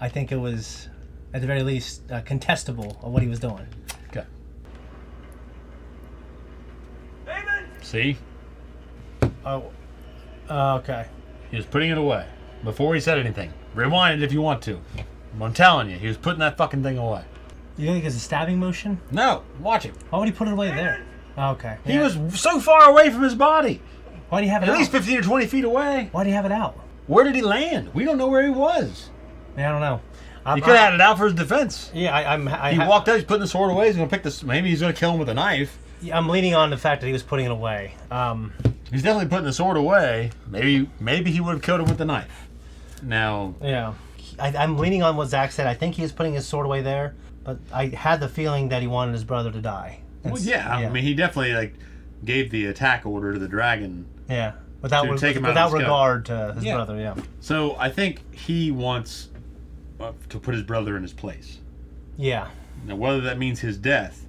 B: think it was, at the very least, contestable of what he was doing.
A: Okay. See?
B: Oh. Okay.
A: He was putting it away before he said anything. Rewind it if you want to. I'm telling you, he was putting that fucking thing away.
B: You think it's a stabbing motion?
A: No. Watch him.
B: Why would he put it away there? Okay.
A: He was so far away from his body.
B: Why do you have it
A: out?
B: At
A: least 15 or 20 feet away.
B: Why do you have it out?
A: Where did he land? We don't know where he was.
B: Yeah, I don't know.
A: He could have had it out for his defense.
B: Yeah,
A: he walked out. He's putting the sword away. He's going to pick this. Maybe he's going to kill him with a knife.
B: Yeah, I'm leaning on the fact that he was putting it away.
A: He's definitely putting the sword away. Maybe he would have killed him with the knife. Now.
B: Yeah. I'm leaning on what Zach said. I think he was putting his sword away there, but I had the feeling that he wanted his brother to die.
A: Well, yeah. I mean, he definitely gave the attack order to the dragon.
B: Yeah. Without regard to his brother, yeah.
A: So I think he wants to put his brother in his place.
B: Yeah.
A: Now, whether that means his death.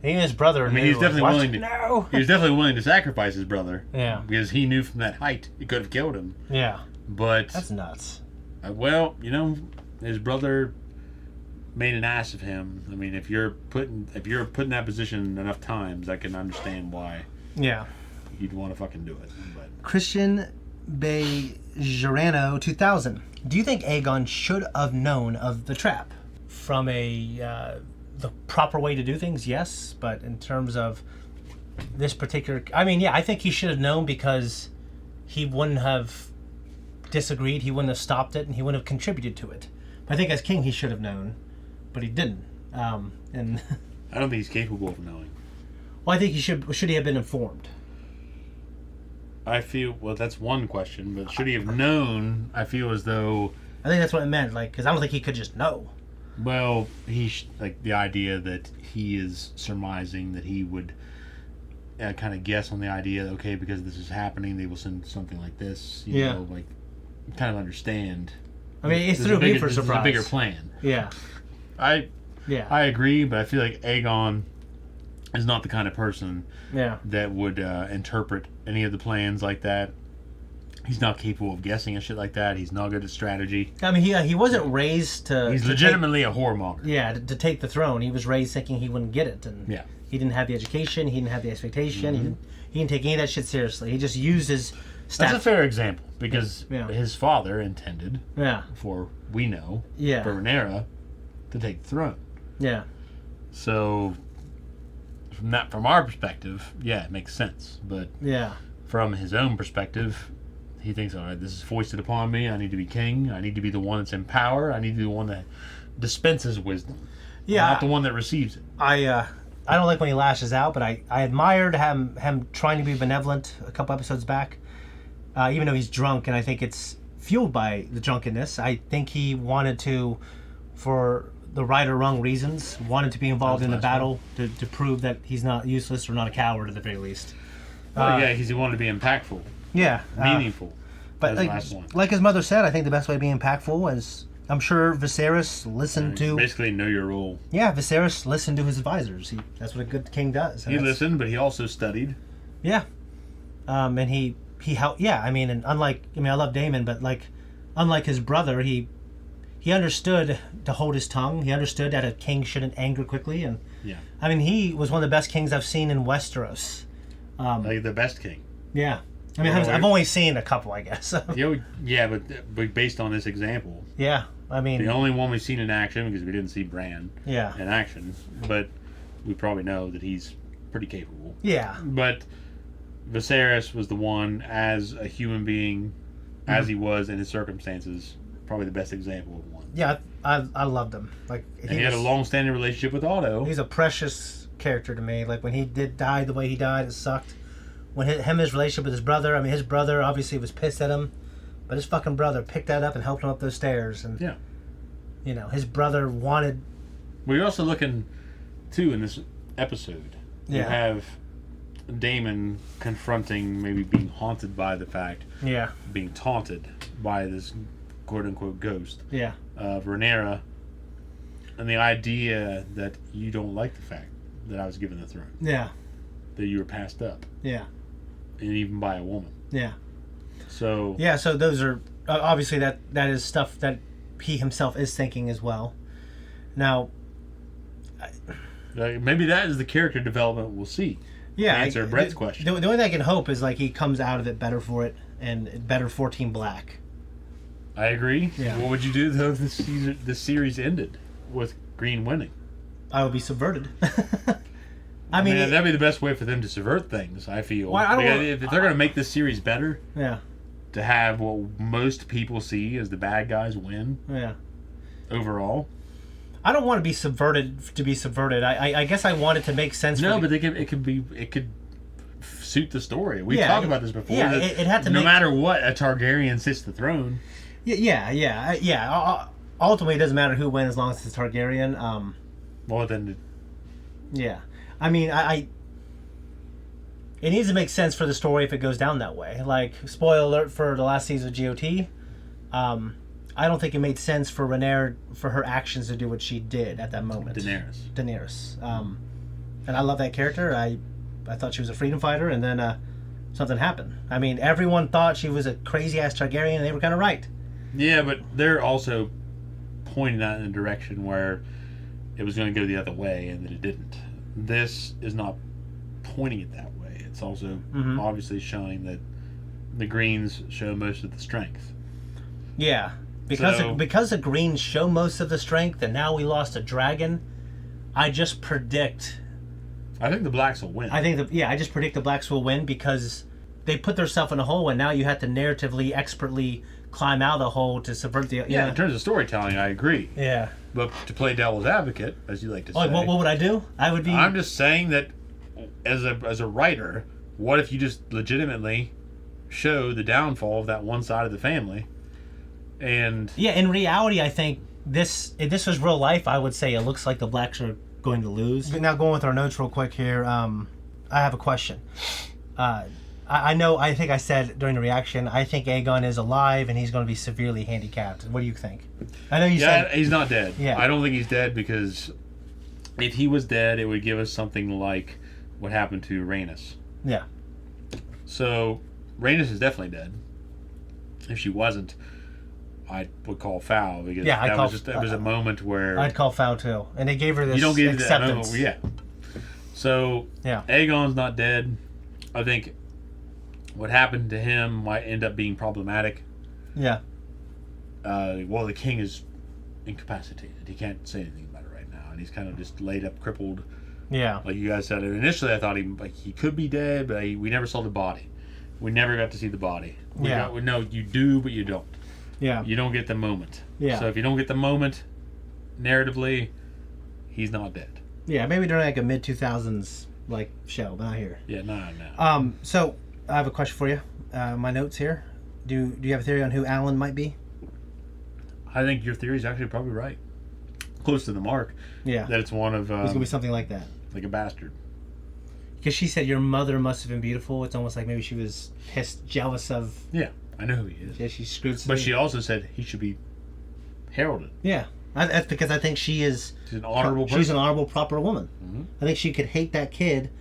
B: He and his brother.
A: I mean, he's definitely willing to.
B: No.
A: He was definitely willing to sacrifice his brother.
B: Yeah.
A: Because he knew from that height he could have killed him.
B: Yeah.
A: But
B: that's nuts.
A: Well, his brother made an ass of him. I mean, if you're put in that position enough times, I can understand why.
B: Yeah.
A: You'd want to fucking do it. But.
B: Christian Bejarano 2000. Do you think Aegon should have known of the trap? From the proper way to do things, yes. But in terms of this particular... I mean, yeah, I think he should have known because he wouldn't have disagreed, he wouldn't have stopped it, and he wouldn't have contributed to it. But I think as king he should have known, but he didn't. And
A: I don't think he's capable of knowing.
B: Well, I think he should he have been informed?
A: I feel, well, that's one question, but should he have known? I feel as though...
B: I think that's what it meant, because I don't think he could just know.
A: Well, the idea that he is surmising that he would kind of guess on the idea that, okay, because this is happening, they will send something like this, you know, kind of understand.
B: I mean, it's through me for surprise.
A: There's a bigger plan.
B: Yeah.
A: I agree, but I feel like Aegon is not the kind of person that would interpret any of the plans like that. He's not capable of guessing and shit like that. He's not good at strategy.
B: I mean, he wasn't raised to.
A: He's legitimately a whoremonger.
B: Yeah, to take the throne. He was raised thinking he wouldn't get it, and he didn't have the education. He didn't have the expectation. He didn't take any of that shit seriously. He just used his.
A: That's a fair example because his father intended. For we know. For Rhaenyra to take the throne. Yeah. So, from our perspective, it makes sense. But from his own perspective, he thinks, all right, this is foisted upon me. I need to be king. I need to be the one that's in power. I need to be the one that dispenses wisdom. Not the one that receives it.
B: I don't like when he lashes out, but I admired him trying to be benevolent a couple episodes back, even though he's drunk, and I think it's fueled by the drunkenness. I think he wanted to, for the right or wrong reasons, wanted to be involved in the battle to prove that he's not useless or not a coward at the very least.
A: Because he wanted to be impactful. Meaningful.
B: But like his mother said, I think the best way to be impactful is, I'm sure Viserys listened to...
A: Basically know your role.
B: Yeah, Viserys listened to his advisors. That's what a good king does.
A: He listened, but he also studied.
B: Yeah. And he helped... Yeah, I mean, and unlike... I mean, I love Daemon, but unlike his brother, he understood to hold his tongue. He understood that a king shouldn't anger quickly. And I mean, he was one of the best kings I've seen in Westeros.
A: The best king.
B: Yeah. I mean, I've only seen a couple, I guess.
A: But based on this example.
B: Yeah, I mean...
A: The only one we've seen in action, because we didn't see Bran in action, but we probably know that he's pretty capable.
B: Yeah.
A: But Viserys was the one, as a human being, as he was in his circumstances, probably the best example of one.
B: Yeah, I loved him.
A: He had a long-standing relationship with Otto.
B: He's a precious character to me. Like, when he did die the way he died, it sucked. When his relationship with his brother, I mean, his brother obviously was pissed at him, but his fucking brother picked that up and helped him up those stairs. And you know, his brother wanted...
A: Well, you're also looking, too, in this episode. You have Daemon confronting, maybe being haunted by the fact, being taunted by this quote-unquote ghost of Rhaenyra, and the idea that you don't like the fact that I was given the throne.
B: Yeah.
A: That you were passed up.
B: Yeah.
A: And even by a woman.
B: Yeah.
A: So...
B: Yeah, so those are... obviously, that is stuff that he himself is thinking as well. Now...
A: maybe that is the character development we'll see.
B: Yeah.
A: To answer Brett's question.
B: The only thing I can hope is, he comes out of it better for it, and better for Team Black.
A: I agree.
B: Yeah.
A: What would you do, though, if this series ended with Green winning?
B: I would be subverted.
A: I mean, that'd be the best way for them to subvert things, I feel.
B: Well,
A: if they're going to make this series better,
B: to
A: have what most people see as the bad guys win, overall.
B: I don't want to be subverted to be subverted. I guess I want it to make sense.
A: No, but it could suit the story. We talked about this before.
B: Yeah, it had to.
A: No matter what, a Targaryen sits the throne.
B: Yeah. Ultimately, it doesn't matter who wins as long as it's Targaryen.
A: Well, then.
B: Yeah. I mean, it needs to make sense for the story if it goes down that way. Spoiler alert for the last season of GOT. I don't think it made sense for Rhaenyra, for her actions to do what she did at that moment. Daenerys. And I love that character. I thought she was a freedom fighter, and then something happened. I mean, everyone thought she was a crazy-ass Targaryen, and they were kind of right.
A: Yeah, but they're also pointing that in a direction where it was going to go the other way, and that it didn't. This is not pointing it that way. It's also obviously showing that the Greens show most of the strength.
B: Yeah, because the Greens show most of the strength, and now we lost a dragon. I just predict.
A: I think the Blacks will win.
B: I just predict the Blacks will win because they put themselves in a hole, and now you have to narratively, expertly climb out of the hole to subvert the.
A: Yeah, in terms of storytelling, I agree.
B: Yeah.
A: But to play devil's advocate, as you like to say,
B: what would I do?
A: I'm just saying that as a writer, what if you just legitimately show the downfall of that one side of the family? And
B: in reality, I think if this was real life, I would say it looks like the Blacks are going to lose. But now, going with our notes real quick here, I have a question. I think I said during the reaction, I think Aegon is alive and he's going to be severely handicapped. What do you think? I know you said...
A: he's not dead.
B: Yeah.
A: I don't think he's dead because if he was dead, it would give us something like what happened to Rhaenys.
B: Yeah.
A: So, Rhaenys is definitely dead. if she wasn't, I would call foul because
B: Yeah,
A: that was a moment where
B: I'd call foul too, and they gave her this
A: you don't get
B: acceptance.
A: that moment. Yeah. So Aegon's not dead. I think what happened to him might end up being problematic.
B: Yeah.
A: Well, the king is incapacitated. He can't say anything about it right now, and he's kind of just laid up, crippled.
B: Yeah.
A: Like you guys said, initially I thought he could be dead, but we never saw the body. We never got to see the body. We know you do, but you don't.
B: Yeah.
A: You don't get the moment.
B: Yeah.
A: So if you don't get the moment, narratively, he's not dead.
B: Yeah, maybe during like a mid-2000s like show, but not here.
A: Yeah, no.
B: So I have a question for you. My notes here. Do you have a theory on who Alan might be?
A: I think your theory is actually probably right. Close to the mark.
B: Yeah.
A: That it's one of...
B: it's going to be something like that.
A: Like a bastard.
B: Because she said your mother must have been beautiful. It's almost like maybe she was pissed, jealous of...
A: Yeah, I know who he is.
B: Yeah, she screwed
A: But she also said he should be heralded.
B: Yeah. That's because I think she is...
A: She's an honorable person.
B: She's an honorable, proper woman.
A: Mm-hmm.
B: I think she could hate that kid,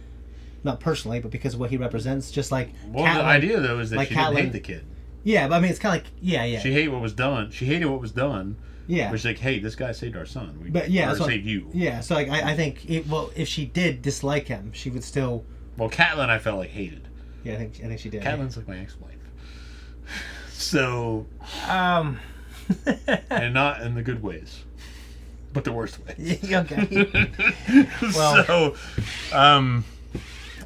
B: not personally, but because of what he represents. Just like
A: Well,
B: Catelyn,
A: the idea, though, is that
B: like
A: she didn't
B: Catelyn.
A: hate the kid.
B: Yeah, but I mean, it's kind of like... Yeah.
A: She hated what was done. She hated what was done.
B: Yeah.
A: Which like, hey, this guy saved our son.
B: But yeah,
A: or saved you.
B: Yeah, so like I think if she did dislike him, she would still.
A: Well, Catelyn, I felt like hated.
B: Yeah, I think she did.
A: Catelyn's like my ex-wife. So. And not in the good ways, but the worst ways.
B: Okay. Well.
A: So.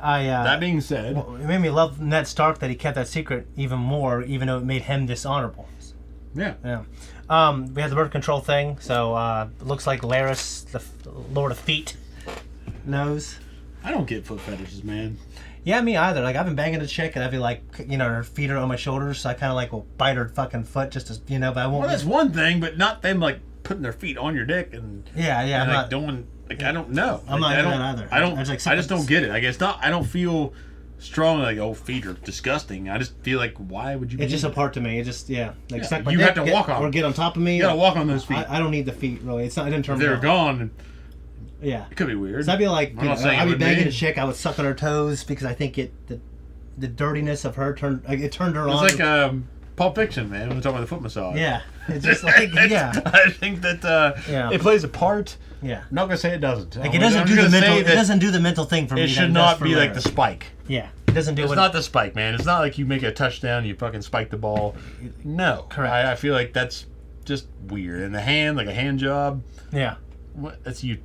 A: That being said,
B: well, it made me love Ned Stark that he kept that secret even more, even though it made him dishonorable.
A: Yeah.
B: Yeah. We had the birth control thing, so it looks like Larys, the Lord of Feet, knows.
A: I don't get foot fetishes, man.
B: Yeah, me either. Like, I've been banging a chick, and I'd be like, her feet are on my shoulders, so I kind of like will bite her fucking foot just to, but I won't.
A: Well, that's one thing, but not them like putting their feet on your dick and
B: I'm
A: like
B: not
A: doing. Like, I don't know.
B: I'm not doing that either.
A: I don't.
B: I
A: just don't get it. I guess not. I don't feel strongly like, oh, feet are disgusting. I just feel like, why would you?
B: It's just a part to me. It just like suck my
A: you
B: dick,
A: have to walk on
B: or get on top of me.
A: You gotta walk on those feet.
B: I don't need the feet really. It's not. It didn't turn
A: If
B: me
A: they're
B: on.
A: gone.
B: Yeah,
A: it could be weird.
B: So I'd be like, I'd be banging a
A: chick.
B: chick. I would suck on her toes because I think the dirtiness of her turned her on.
A: It's like Pulp Fiction, man. When we're talking about the foot massage.
B: Yeah, it's just like
A: I think that it plays a part.
B: Yeah,
A: I'm not gonna say it doesn't.
B: Like it doesn't do the mental. It doesn't do the mental thing for me.
A: It should not be like the spike.
B: Yeah, it doesn't do.
A: It's not the spike, man. It's not like you make a touchdown, you fucking spike the ball. No,
B: correct.
A: I feel like that's just weird. And the hand, like a hand job.
B: Yeah,
A: that's you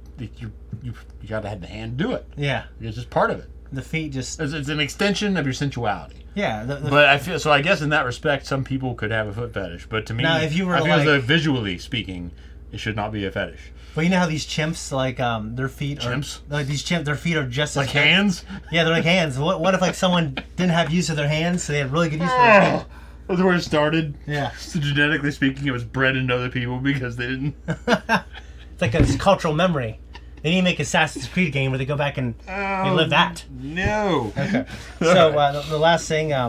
A: gotta have the hand do it.
B: Yeah,
A: it's just part of it.
B: The feet just.
A: It's an extension of your sensuality.
B: Yeah,
A: but I feel so. I guess in that respect, some people could have a foot fetish. But to me,
B: now, if you were
A: I feel
B: like,
A: as though visually speaking, it should not be a fetish.
B: Well, you know how these chimps, like, their feet
A: chimps?
B: are like these chimps. Their feet are just
A: like
B: as good.
A: hands.
B: Yeah, they're like hands. What if like someone didn't have use of their hands, so they had really good use of their feet?
A: That's where it started.
B: Yeah.
A: So genetically speaking, it was bred into other people because they didn't.
B: It's like a cultural memory. They need to make Assassin's Creed game where they go back and they live that.
A: No.
B: Okay. So the last thing, a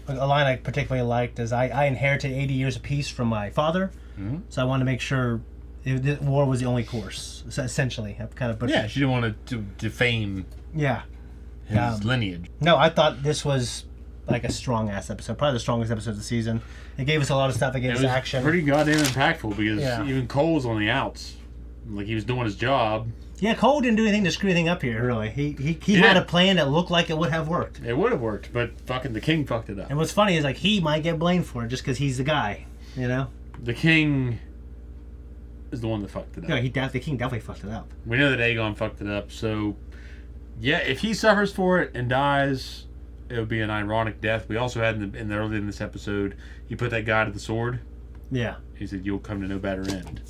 B: line I particularly liked is I inherited 80 years of peace from my father, so I wanted to make sure war was the only course. So essentially, I've kind of butchered.
A: Yeah, she didn't want to defame.
B: Yeah.
A: His lineage.
B: No, I thought this was like a strong ass episode, probably the strongest episode of the season. It gave us a lot of stuff. It gave us action.
A: Pretty goddamn impactful because even Cole's on the outs, like he was doing his job.
B: Yeah, Cole didn't do anything to screw anything up here. Really, he had a plan that looked like it would have worked.
A: It would have worked, but fucking the king fucked it up.
B: And what's funny is like he might get blamed for it just because he's the guy,
A: The king is the one that fucked it up.
B: Yeah, the king definitely fucked it up.
A: We know that Aegon fucked it up, so yeah, if he suffers for it and dies, it would be an ironic death. We also had early in this episode, he put that guy to the sword.
B: Yeah.
A: He said, "You'll come to no better end,"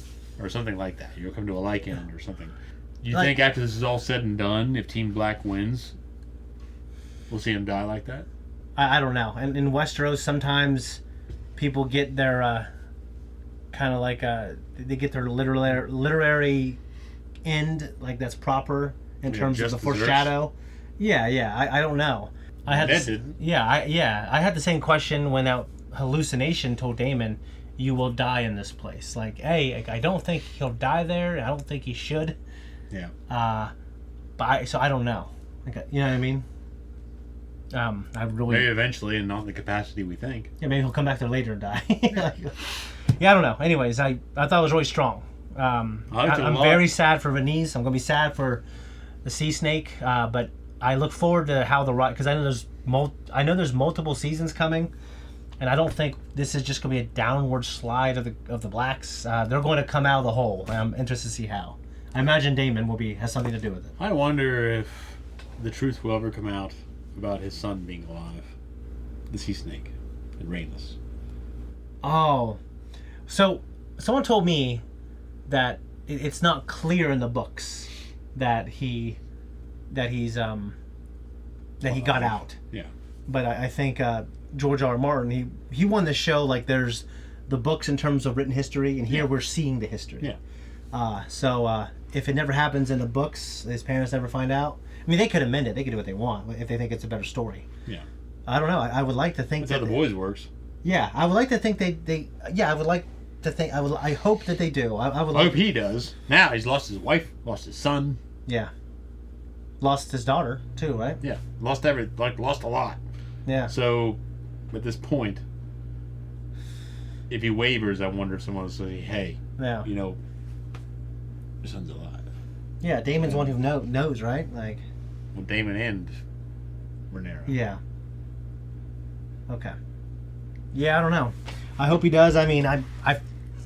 A: or something like that. You'll come to a like end, or something. You think after this is all said and done, if Team Black wins, we'll see him die like that?
B: I don't know. And in Westeros, sometimes people get their kind of like they get their literary end, like that's proper in terms of the foreshadow. Yeah. I don't know. I had I had the same question when that hallucination told Daemon, "You will die in this place." Like, hey, I don't think he'll die there. I don't think he should.
A: Yeah.
B: So I don't know. Like, you know what I mean? I really
A: maybe eventually, and not in the capacity we think.
B: Yeah, maybe he'll come back there later and die. Yeah, I don't know. Anyways, I thought it was really strong. I'm very sad for Rhaenys. I'm gonna be sad for the Sea Snake, but I look forward to how because I know there's multiple seasons coming, and I don't think this is just gonna be a downward slide of the Blacks. They're going to come out of the hole. And I'm interested to see how. I imagine Daemon has something to do with it.
A: I wonder if the truth will ever come out about his son being alive, the Sea Snake, and Rhaenys.
B: Oh, so someone told me that it's not clear in the books that he got out.
A: Yeah.
B: But I think George R. R. Martin, he won the show. Like, there's the books in terms of written history, and here we're seeing the history.
A: Yeah.
B: So if it never happens in the books, his parents never find out. I mean, they could amend it. They could do what they want if they think it's a better story.
A: Yeah.
B: I don't know. I would like to think
A: that's how The Boys works.
B: Yeah, I would like to think they. Yeah, I would like to think. I hope that they do. I
A: hope he does. Now he's lost his wife, lost his son.
B: Yeah. Lost his daughter too, right?
A: Yeah. Lost a lot.
B: Yeah.
A: So, at this point, if he wavers, I wonder if someone will say, "Hey,
B: yeah,
A: your son's alive."
B: Yeah, Daemon's one who knows, right? Like.
A: Well, Daemon and Rhaenyra.
B: Yeah. Okay. Yeah, I don't know. I hope he does. I mean, I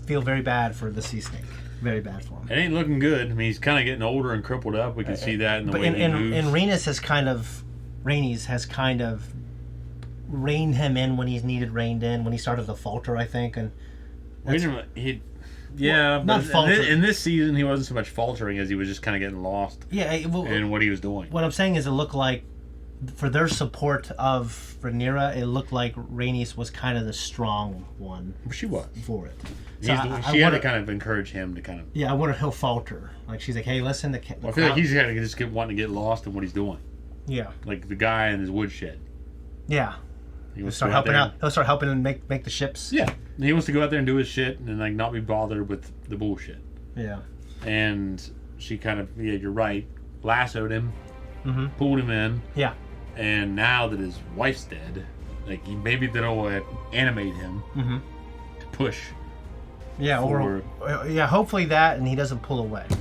B: feel very bad for the Sea Snake. Very bad for him.
A: It ain't looking good. I mean, he's kind of getting older and crippled up. We can see that in the way he moves.
B: And Rhaenys has kind of reined him in when he's needed reined in, when he started to falter, I think. And
A: not falter. In this season, he wasn't so much faltering as he was just kind of getting lost.
B: Yeah,
A: in what he was doing.
B: What I'm saying is, it looked like, for their support of Rhaenyra, it looked like Rhaenys was kind of the strong one.
A: She was
B: for it.
A: So she had to kind of encourage him to kind of.
B: Yeah, I wonder if he'll falter. Like, she's like, "Hey, listen." I
A: feel like he's kind of just wanting to get lost in what he's doing.
B: Yeah.
A: Like the guy in his woodshed.
B: Yeah. He'll start helping out. He'll start helping and make the ships.
A: Yeah. He wants to go out there and do his shit and like not be bothered with the bullshit.
B: Yeah.
A: And she kind of, you're right, lassoed him, pulled him in.
B: Yeah.
A: And now that his wife's dead, like maybe they'll animate him to push.
B: Yeah, hopefully that, and he doesn't pull away. Yeah.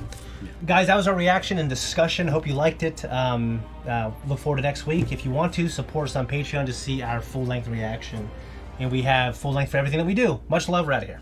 B: Guys, that was our reaction and discussion. Hope you liked it. Look forward to next week. If you want to, support us on Patreon to see our full-length reaction. And we have full length for everything that we do. Much love. We're out of here.